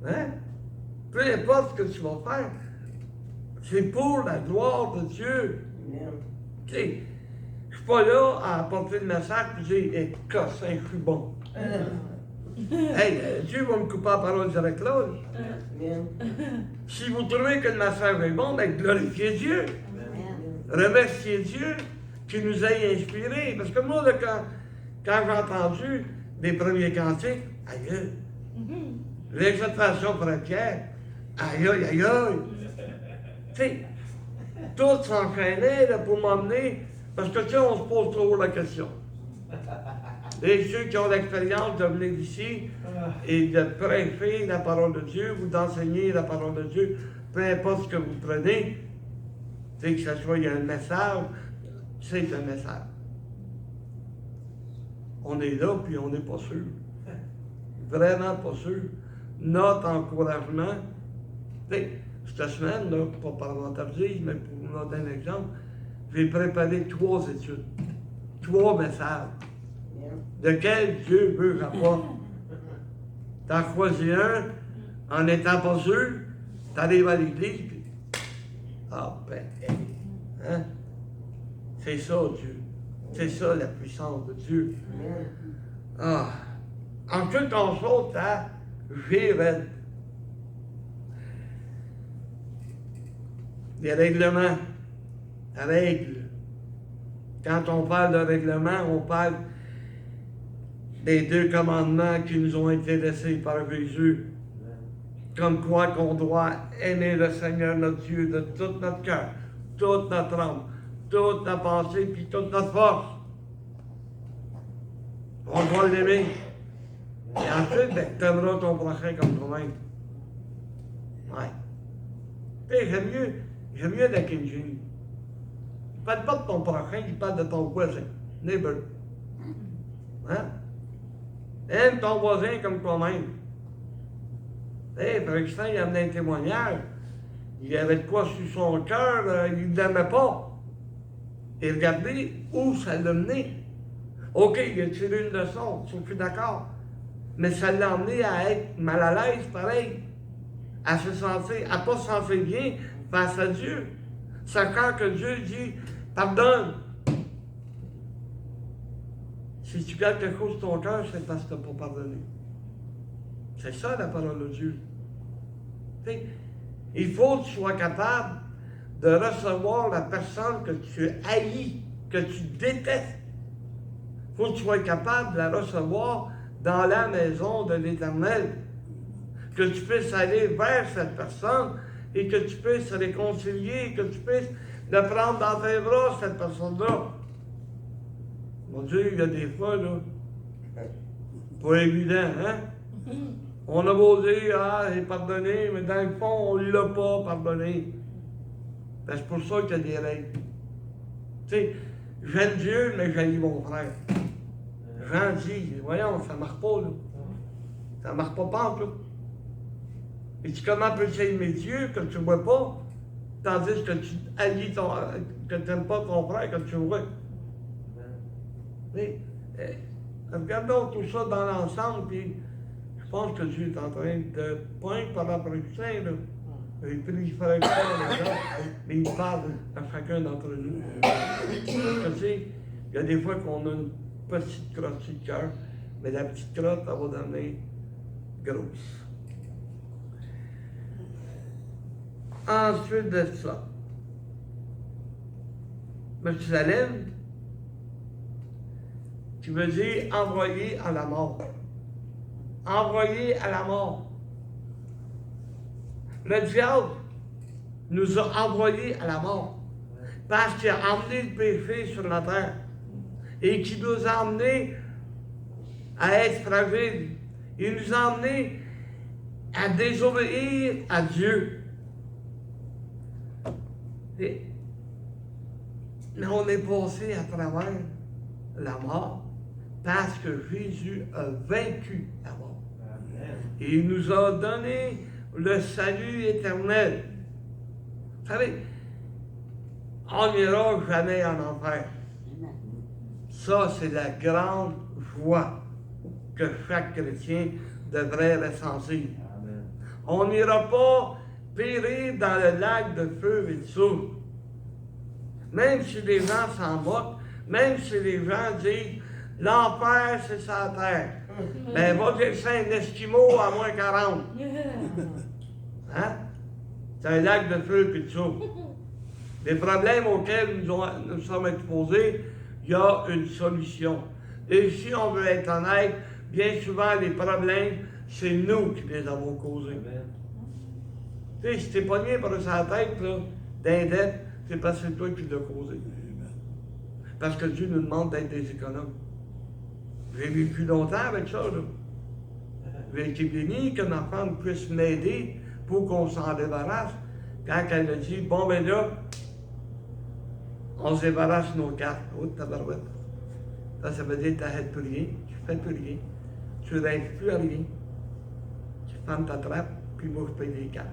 Hein? Peu importe ce que tu vas faire, c'est pour la gloire de Dieu. Tu sais, je suis pas là à apporter le message et dire, hey, cossin, je suis bon. Hey, Dieu va me couper la parole direct là. Si vous trouvez que le message est bon, ben glorifiez Dieu. Remerciez Dieu qui nous ait inspirés. Parce que moi, là, quand j'ai entendu les premiers cantiques, aïe, l'exhortation frontière, aïe, aïe, aïe. Tu sais, tout s'enchaînait là, pour m'emmener, parce que tu sais, on se pose trop la question. Et ceux qui ont l'expérience de venir ici et de prêcher la parole de Dieu ou d'enseigner la parole de Dieu, peu importe ce que vous prenez, tu sais, que ce soit il y a un message, c'est un message. On est là, puis on n'est pas sûr. Vraiment pas sûr. Notre encouragement, tu sais, cette semaine, là, pas par l'entreprise, mais pour vous donner un exemple, j'ai préparé 3 études, 3 messages, lequel Dieu veut rapporter. T'en choisis un, en n'étant pas sûr, t'arrives à l'église, puis ah ben, hein? C'est ça Dieu. C'est ça la puissance de Dieu. Ah. Ensuite, on saute à Jéred. Les règlements. Règles. Quand on parle de règlement, on parle des 2 commandements qui nous ont été laissés par Jésus. Comme quoi qu'on doit aimer le Seigneur notre Dieu de tout notre cœur, toute notre âme, toute notre pensée, puis toute notre force. On doit l'aimer. Et ensuite, ben, tu aimeras ton prochain comme toi-même. Ouais. Tu sais, j'aime mieux d'être ingénieux. Il parle pas de ton prochain, il parle de ton voisin. Neighbor. Hein? Aime ton voisin comme toi-même. Frère Augustin, il a amené un témoignage. Il avait de quoi sur son cœur, il ne l'aimait pas. Et regardez où ça l'a mené. OK, il a tiré une leçon, je suis d'accord. Mais ça l'a amené à être mal à l'aise, pareil. À ne pas se sentir bien face à Dieu. Sachant que Dieu dit, pardonne. Si tu gardes quelque chose sur ton cœur, c'est parce que tu n'as pas pardonné. C'est ça la parole de Dieu. T'sais, il faut que tu sois capable de recevoir la personne que tu haïs, que tu détestes. Il faut que tu sois capable de la recevoir dans la maison de l'Éternel. Que tu puisses aller vers cette personne et que tu puisses réconcilier, que tu puisses le prendre dans tes bras, cette personne-là. Mon Dieu, il y a des fois, là, pas évident, hein? On a beau dire, j'ai pardonné, mais dans le fond, on ne l'a pas pardonné. Ben, c'est pour ça qu'il y a des règles. Tu sais, j'aime Dieu, mais j'haïs mon frère. Jean dit, voyons, ça ne marche pas, là. Ça ne marche pas en tout. Et tu comment peux-tu aimer Dieu que tu ne vois pas, tandis que tu haïs que tu n'aimes pas ton frère que tu vois. Mais, regardons tout ça dans l'ensemble, puis je pense que Dieu est en train de poindre par rapport à Augustin, là. Il prie frère mais il parle à chacun d'entre nous. Tu sais, il y a des fois qu'on a une petite crotte sur le cœur, mais la petite crotte, elle va devenir grosse. Ensuite de ça, Mathusalem, qui veut dire envoyer à la mort. Envoyer à la mort. Le diable nous a envoyés à la mort parce qu'il a emmené le péché sur la terre et qui nous a emmenés à être fragiles. Il nous a emmenés à désobéir à Dieu. Mais on est passé à travers la mort parce que Jésus a vaincu la mort. Et il nous a donné le salut éternel. Vous savez, on n'ira jamais en enfer. Ça, c'est la grande joie que chaque chrétien devrait ressentir. On n'ira pas périr dans le lac de feu et de soufre. Même si les gens s'en moquent, même si les gens disent l'enfer c'est sa terre. Ben va dire c'est un Esquimau à moins 40. Hein? C'est un lac de feu et de soufre. Les problèmes auxquels nous sommes exposés, il y a une solution. Et si on veut être honnête, bien souvent les problèmes, c'est nous qui les avons causés. Tu sais, si t'es pogné par sa tête, là, d'un dette, c'est parce que c'est toi qui l'as causé. Parce que Dieu nous demande d'être des économes. J'ai vécu longtemps avec ça, là. J'ai été béni que ma femme puisse m'aider pour qu'on s'en débarrasse. Quand elle a dit, bon ben là, on se débarrasse nos cartes. Oh, tabarouette. Ça veut dire que tu n'arrêtes plus rien, tu ne fais plus rien, tu ne rêves plus à rien. Tu fermes ta trappe, puis moi je paye les cartes.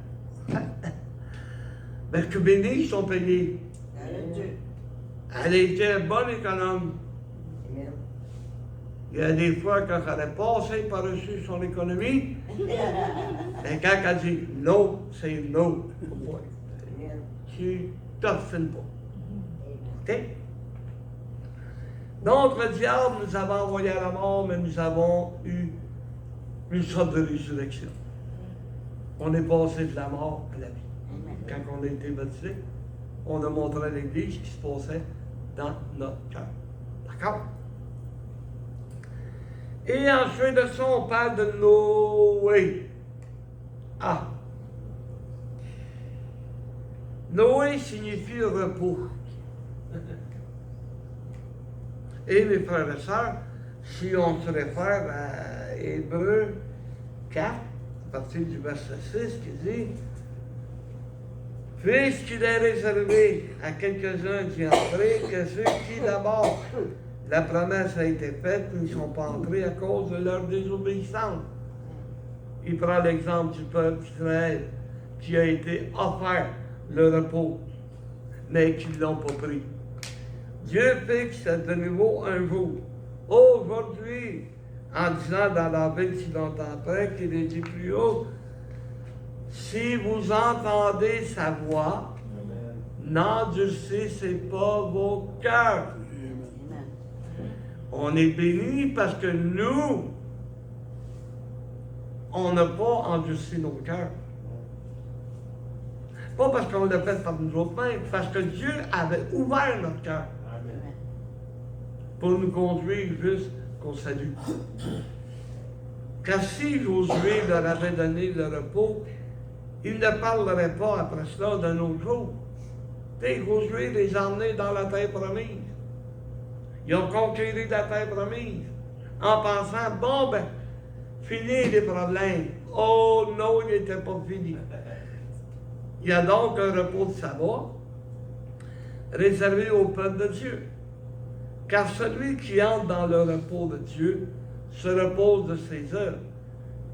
Mais je suis béni, ils sont payés. Elle était un bon économe. Il y a des fois, quand elle est passée par-dessus son économie, mais quand elle dit non, c'est non. Tu t'obstines pas. OK? Donc, le diable nous avait envoyé à la mort, mais nous avons eu une sorte de résurrection. On est passé de la mort à la vie. Quand on a été baptisé, on a montré à l'Église ce qui se passait dans notre cœur. D'accord? Et ensuite de ça, on parle de Noé. Ah. Noé signifie repos. Et mes frères et sœurs, si on se réfère à Hébreux 4, à partir du verset 6, qui dit puisqu'il est réservé à quelques-uns d'y entrer, que ceux qui d'abord la promesse a été faite n'y sont pas entrés à cause de leur désobéissance. Il prend l'exemple du peuple d'Israël qui a été offert le repos, mais qui ne l'ont pas pris. Dieu fixe de nouveau un jour. Aujourd'hui, en disant dans la Bible si longtemps après, qu'il est dit plus haut, si vous entendez sa voix, n'endurcissez pas vos cœurs. Amen. On est béni parce que nous, on n'a pas endurci nos cœurs. Pas parce qu'on l'a fait par nous autres mêmes, parce que Dieu avait ouvert notre cœur Amen. pour nous conduire jusqu'au salut. Car si Josué leur avait donné le repos, il ne parlerait pas après cela d'un autre jour. Et Josué les a emmenés dans la terre promise. Ils ont conquéri la terre promise en pensant, bon ben, fini les problèmes. Oh non, il n'était pas fini. Il y a donc un repos de sabbat réservé au peuple de Dieu. Car celui qui entre dans le repos de Dieu se repose de ses œuvres,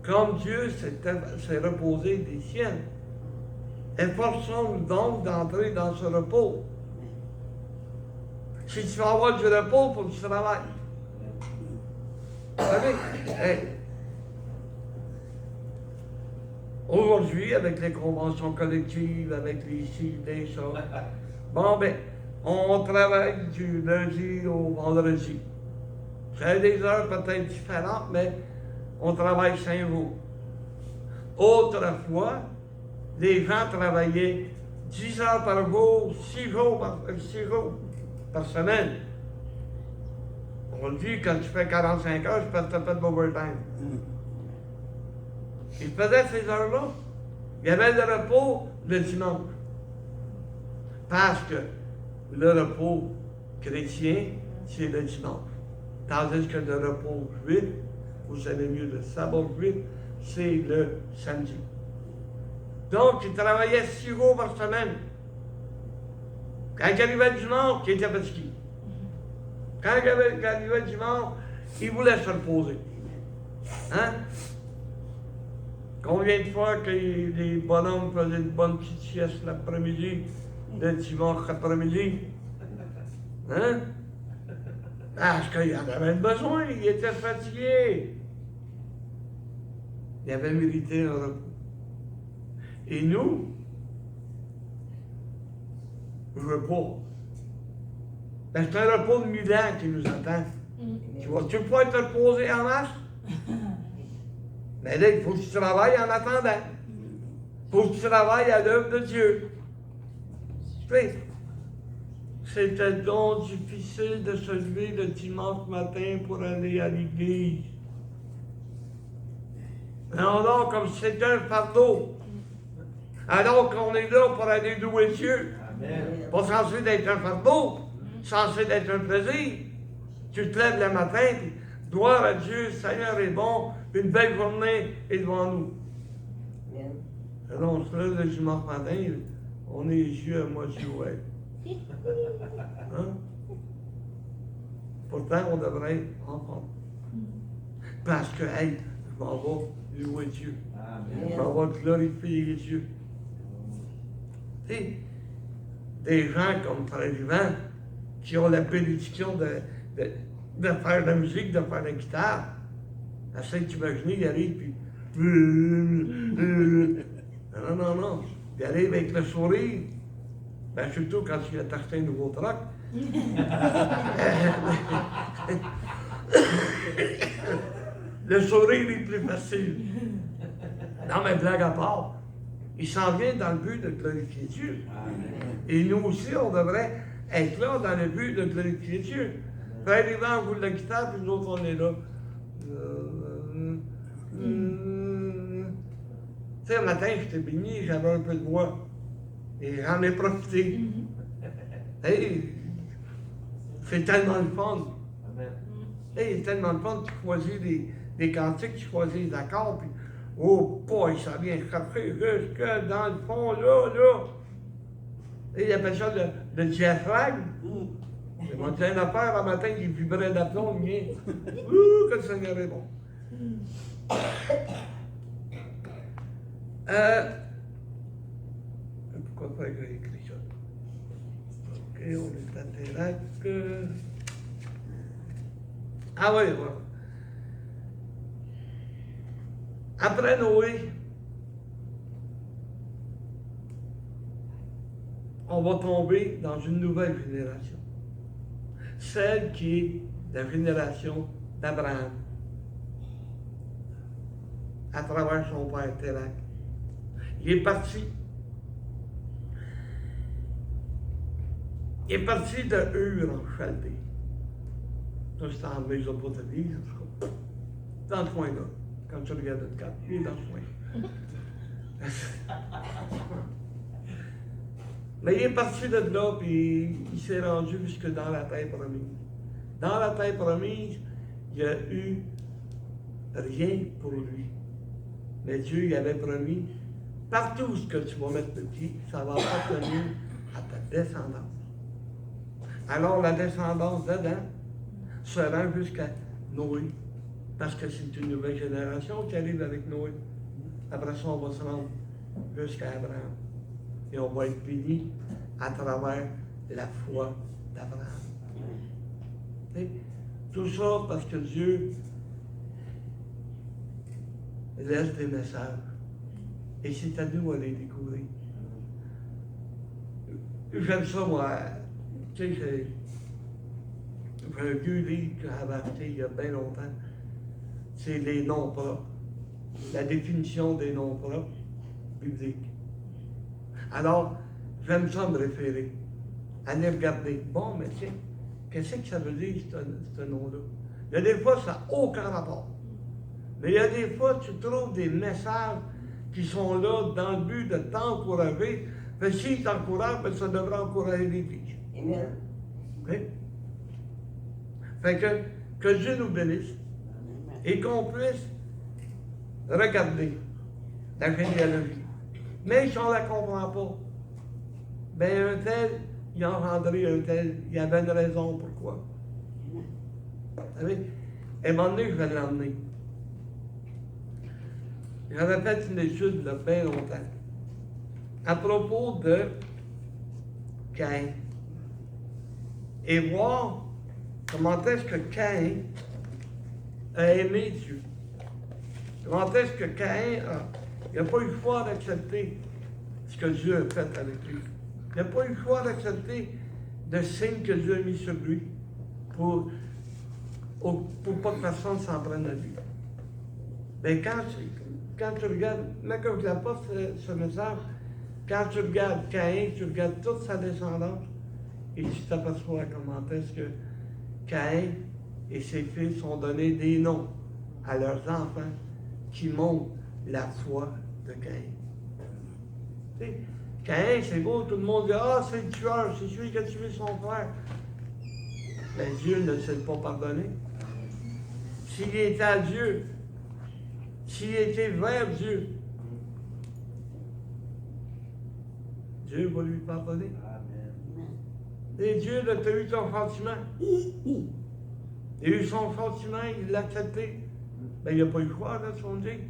comme Dieu s'est reposé des siennes. Efforçons-nous donc d'entrer dans ce repos. Si tu veux avoir du repos, il faut que tu travailles. Vous savez, hey, aujourd'hui, avec les conventions collectives, avec les ci, les ça, bon ben, on travaille du lundi au vendredi. C'est des heures peut-être différentes, mais on travaille 5 jours. Autrefois, les gens travaillaient 10 heures par jour, 6 jours par semaine. On dit, quand tu fais 45 heures, tu peux faire de l'overtime. Ils faisaient ces heures-là. Il y avait le repos le dimanche. Parce que le repos chrétien, c'est le dimanche. Tandis que le repos juif, vous savez mieux, le sabbat juif, c'est le samedi. Donc, ils travaillaient 6 jours par semaine. Quand il arrivait le dimanche, il était fatigué. Quand il arrivait le dimanche, il voulait se reposer. Hein? Combien de fois que les bonhommes faisaient une bonne petite sieste l'après-midi, le dimanche après-midi? Hein? Parce qu'il en avait besoin, il était fatigué. Il avait mérité un repos. Et nous, repos. Ben, c'est un repos de 1000 ans qui nous attend. Tu vas-tu pas être reposé en masse? Mais là, il faut que tu travailles en attendant. Il faut que tu travailles à l'œuvre de Dieu. C'était donc difficile de se lever le dimanche matin pour aller à l'église. Non, comme si c'était un fardeau. Alors qu'on est là pour aller louer Dieu. Amen. Pas censé d'être un fardeau, censé d'être un plaisir. Tu te lèves le matin, puis gloire à Dieu, Seigneur est bon, une belle journée est devant nous. Amen. Alors on se lève le dimanche matin, on est les yeux à moitié ouverts. Hein? Pourtant, on devrait être en forme. Parce que, hey, je m'en vais louer Dieu. Je m'en vais glorifier Dieu. Tu sais, des gens comme Frère Yvan, qui ont la bénédiction de faire de la musique, de faire de la guitare. Essaye d'imaginer, il arrive, puis... Non. Il arrive avec le sourire. Ben, surtout quand il a acheté un nouveau truck. Le sourire est plus facile. Non, mais blague à part, il s'en vient dans le but de glorifier Dieu. Et nous aussi, on devrait être là dans le but de glorifier Dieu. Frère Yvan roule la guitare, puis nous autres, on est là. Tu sais, un matin, j'étais béni, j'avais un peu de voix. Et j'en ai profité. Hey, c'est tellement le fun. Amen. Hey, c'est tellement le fun, tu choisis des cantiques, tu choisis des accords, puis oh boy, ça vient chercher jusque dans le fond, là. Et ils appellent ça le diaphragme. Ils m'ont dit une affaire, un matin, il vibrait d'aplomb, le mien. Ouh, que le Seigneur est bon. Pourquoi pas j'ai écrit ça? Ok, on est à Térac. Ah oui, voilà. Après Noé, on va tomber dans une nouvelle génération. Celle qui est la génération d'Abraham. À travers son père Térac. Il est parti. Il est parti de Ur en Chaldée. Ça, c'est en Mésopotamie, en tout cas. Dans ce coin-là. Quand tu regardes le cap, il est dans ce coin. Mais il est parti de là, puis il s'est rendu jusque dans la terre promise. Dans la terre promise, il n'y a eu rien pour lui. Mais Dieu il avait promis, partout ce que tu vas mettre le pied, ça va appartenir à ta descendance. Alors la descendance d'Adam se rend jusqu'à Noé, parce que c'est une nouvelle génération qui arrive avec Noé. Après ça, on va se rendre jusqu'à Abraham. Et on va être béni à travers la foi d'Abraham. Tout ça parce que Dieu laisse des messages. Et c'est à nous à les découvrir. J'aime ça, moi. Tu sais, j'ai un vieux livre que j'avais acheté il y a bien longtemps. C'est les noms propres. La définition des noms propres bibliques. Alors, j'aime ça me référer. Aller regarder. Bon, mais tiens, qu'est-ce que ça veut dire, ce nom-là? Il y a des fois, ça n'a aucun rapport. Mais il y a des fois, tu trouves des messages qui sont là dans le but de t'encourager. Mais s'ils t'encouragent, ben, ça devrait encourager l'Église. Amen. OK? Fait que Dieu nous bénisse et qu'on puisse regarder la généalogie. Mais si on ne la comprend pas, ben un tel, il a engendré un tel, il y avait une raison pourquoi. Vous savez, à un moment donné, je vais l'emmener. J'avais fait une étude il y a bien longtemps à propos de Caïn et voir comment est-ce que Caïn a aimé Dieu. Comment est-ce que Caïn n'a pas eu le choix d'accepter ce que Dieu a fait avec lui. Il n'a pas eu le choix d'accepter le signe que Dieu a mis sur lui pour pas que personne s'en prenne à lui. Mais quand tu regardes, même quand je n'apporte ce message, quand tu regardes Caïn, tu regardes toute sa descendance, et tu t'aperçois comment est-ce que Caïn et ses fils ont donné des noms à leurs enfants qui montrent la foi de Caïn. Tu sais, Caïn, c'est beau, tout le monde dit « Ah, c'est le tueur, c'est celui qui a tué son frère. » Mais Dieu ne s'est pas pardonné. S'il était à Dieu, s'il était vers Dieu, Dieu va lui pardonner. Et Dieu a eu son sentiment. Il a eu son sentiment, il l'a accepté. Ben, il n'a pas eu croire dans son Dieu.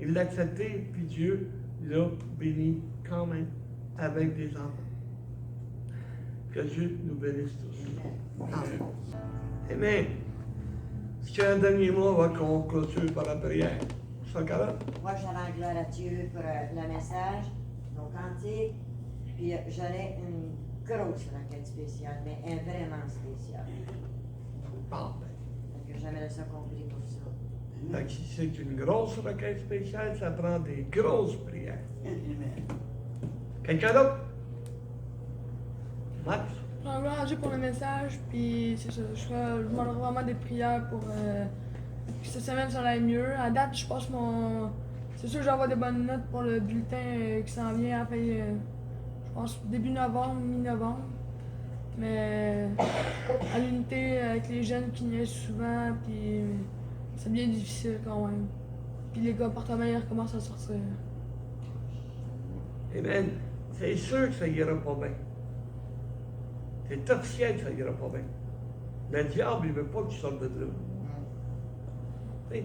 Il l'a accepté, puis Dieu l'a béni quand même avec des enfants. Que Dieu nous bénisse tous. Amen. Amen. Est-ce qu'il y a un dernier mot avant qu'on clôture par la prière? Ça, Carole? Moi, je rends gloire à Dieu pour le message, nos cantiques, puis j'aurais une grosse requête spéciale, mais un vraiment spéciale. Bon, Donc, j'aimerais ça compris pour ça. ben, si c'est une grosse requête spéciale, ça prend des grosses prières. Quelqu'un d'autre? Max? Je rends gloire à Dieu pour le message, puis c'est ça. Je demanderai vraiment des prières pour que cette semaine ça aille mieux. À date, je passe C'est sûr que j'envoie des bonnes notes pour le bulletin qui s'en vient à la fin, je pense début novembre, mi-novembre. Mais à l'unité, avec les jeunes qui niaisent souvent, puis c'est bien difficile quand même. Puis les comportements, ils recommencent à sortir. Eh bien, c'est sûr que ça ira pas bien. C'est officiel que ça ira pas bien. Le diable, il veut pas que tu sortes de là. Tu sais,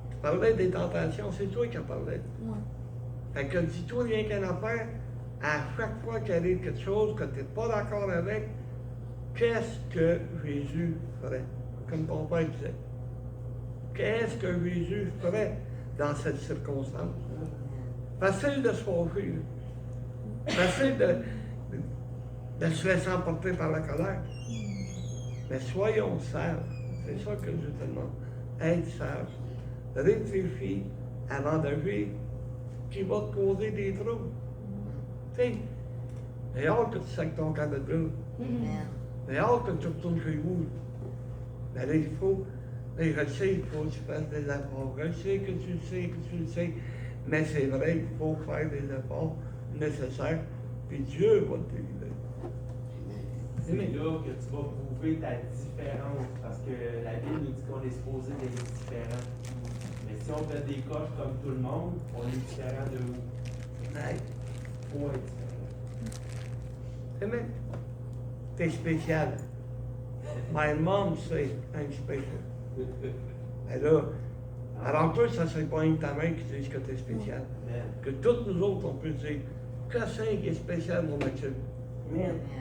tu parlais des tentations, c'est toi qui en parlais. Ouais. Fait que dis-toi rien qu'une affaire, à chaque fois qu'il arrive quelque chose que tu n'es pas d'accord avec, qu'est-ce que Jésus ferait? Comme ton père disait. Qu'est-ce que Jésus ferait dans cette circonstance? Facile de se fâcher, là. Facile de se laisser emporter par la colère. Mais soyons sages. C'est ça que je te demande. Être sage. Réfléchis avant d'agir qui va te causer des troubles. Tu sais, j'ai hâte que tu sacs ton camp de brûle. J'ai hâte que tu retournes chez vous. Mais là, il faut, là, je le sais, il faut que tu fasses des efforts. Je sais que tu le sais, que tu le sais. Mais c'est vrai, il faut faire des efforts nécessaires. Puis Dieu va te délivrer. C'est là que tu vas prouver ta différence, parce que la Bible nous dit qu'on est supposé d'être différent. Mais si on fait des coches comme tout le monde, on est différent de vous. Ouais. Faut être différent. Amen. T'es spécial. My mom say I'm special. Et là, alors toi, ça serait pas une ta mère qui dit que t'es spécial. Amen. Que toutes nous autres, on peut dire, Cassin qui est spécial, mon Maxime.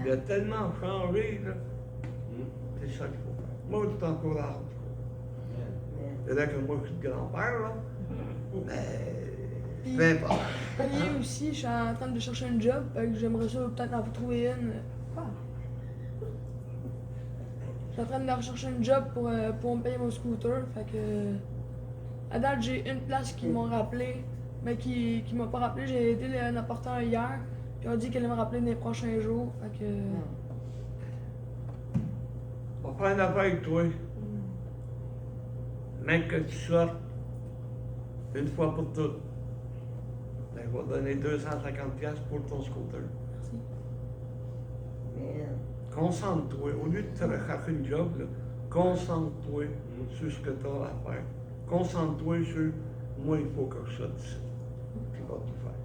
Il a tellement changé, là. C'est ça qu'il faut faire. Moi, je t'encourage. Amen. C'est là que moi, je suis le grand-père, là. Mais, peu importe. Et aussi, je suis en train de chercher un job, fait que j'aimerais ça peut-être en trouver une. Quoi? Je suis en train de rechercher un job pour me payer mon scooter, fait que. À date, j'ai une place qui m'ont rappelé, mais qui m'a pas rappelé. J'ai aidé un apporteur hier, puis on a dit qu'elle allait me rappeler dans les prochains jours, fait que. On va faire une affaire avec toi. Même que tu sortes une fois pour toutes. Ben, je vais donner 250$ pour ton scooter. Merci. Concentre-toi. Au lieu de te rechercher une job, là, concentre-toi sur ce que tu as à faire. Concentre-toi sur moi, il faut que je sorte ici. Tu vas tout faire.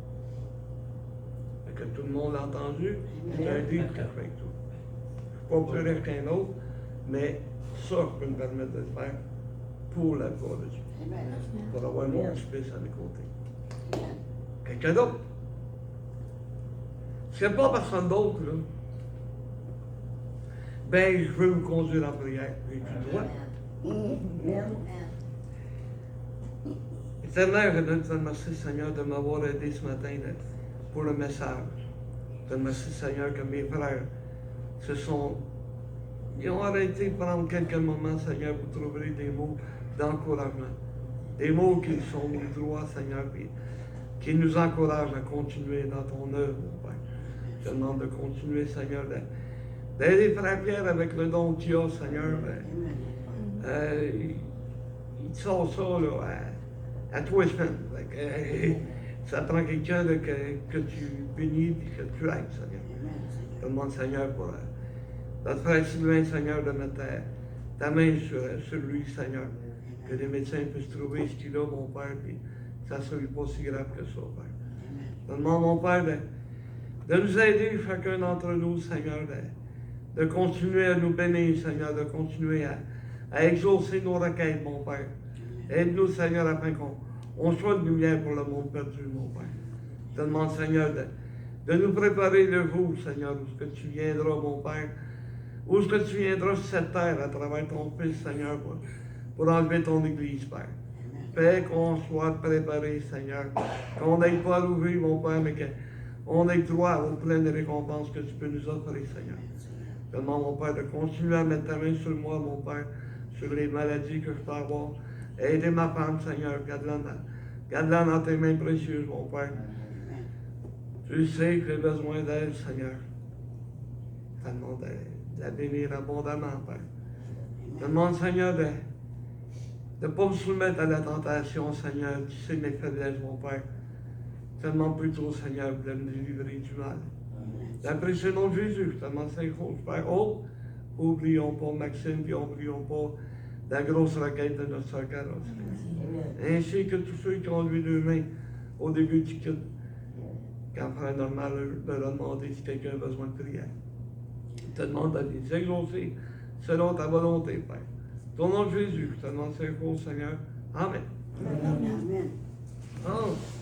Fait que tout le monde l'a entendu, c'est un deal que je fais avec toi. Je ne suis pas plus riche qu'un autre, mais ça, je peux me permettre de le faire pour la gloire de Dieu. Pour avoir mon petit-fils à mes côtés. Quelqu'un d'autre? C'est pas personne d'autre, là. Ben, je veux vous conduire en prière. Et tu le dois. Éternel, je te remercie, Seigneur, de m'avoir aidé ce matin là, pour le message. Je te remercie, Seigneur, que mes frères ils ont arrêté de prendre quelques moments, Seigneur, pour trouver des mots d'encouragement. Des mots qui sont droits, Seigneur, puis qui nous encouragent à continuer dans ton œuvre, mon Père. Je te demande de continuer, Seigneur, d'aider Frère Pierre avec le don qu'il a, Seigneur. Il te sort ça, là, à 3 semaines. Ça prend quelqu'un que tu bénis et que tu aides, Seigneur. Je te demande, Seigneur, pour notre frère Sylvain, Seigneur, de mettre ta main sur lui, Seigneur. Que les médecins puissent trouver ce qu'il a, mon Père, et que ça ne soit pas si grave que ça, Père. Je te demande, mon Père, de nous aider, chacun d'entre nous, Seigneur, de continuer à nous bénir, Seigneur, de continuer à exaucer nos requêtes, mon Père. Aide-nous, Seigneur, afin qu'on soit de lumière pour le monde perdu, mon Père. Je te demande, Seigneur, de nous préparer le jour, Seigneur, où ce que tu viendras, mon Père, où est-ce que tu viendras sur cette terre à travers ton Fils, Seigneur, pour enlever ton Église, Père. Fais qu'on soit préparé, Seigneur, qu'on n'aille pas à l'ouvrir, mon Père, mais qu'on ait droit aux pleines récompenses que tu peux nous offrir, Seigneur. Je te demande, mon Père, de continuer à mettre ta main sur moi, mon Père, sur les maladies que je peux avoir. Aidez ma femme, Seigneur, garde-la dans tes mains précieuses, mon Père. Tu sais que j'ai besoin d'elle, Seigneur. Je te demande de la bénir abondamment, Père. Je te demande, Seigneur, de ne pas me soumettre à la tentation, Seigneur. Tu sais mes faiblesses, mon Père. Tellement plus tôt, Seigneur, de me délivrer du mal. Dans le précieux nom de Jésus, je te demande cinq fois, Père. Oh, oublions pas Maxime, puis oublions pas la grosse requête de notre sœur Carole, Seigneur. Ainsi que tous ceux qui ont levé leurs mains au début du culte, quand Frère Normal leur a demandé si quelqu'un a besoin de prière. Je te demande de les exaucer selon ta volonté, Père. Au nom de Jésus, je te demande cinq fois, Seigneur. Amen. Amen. Oh.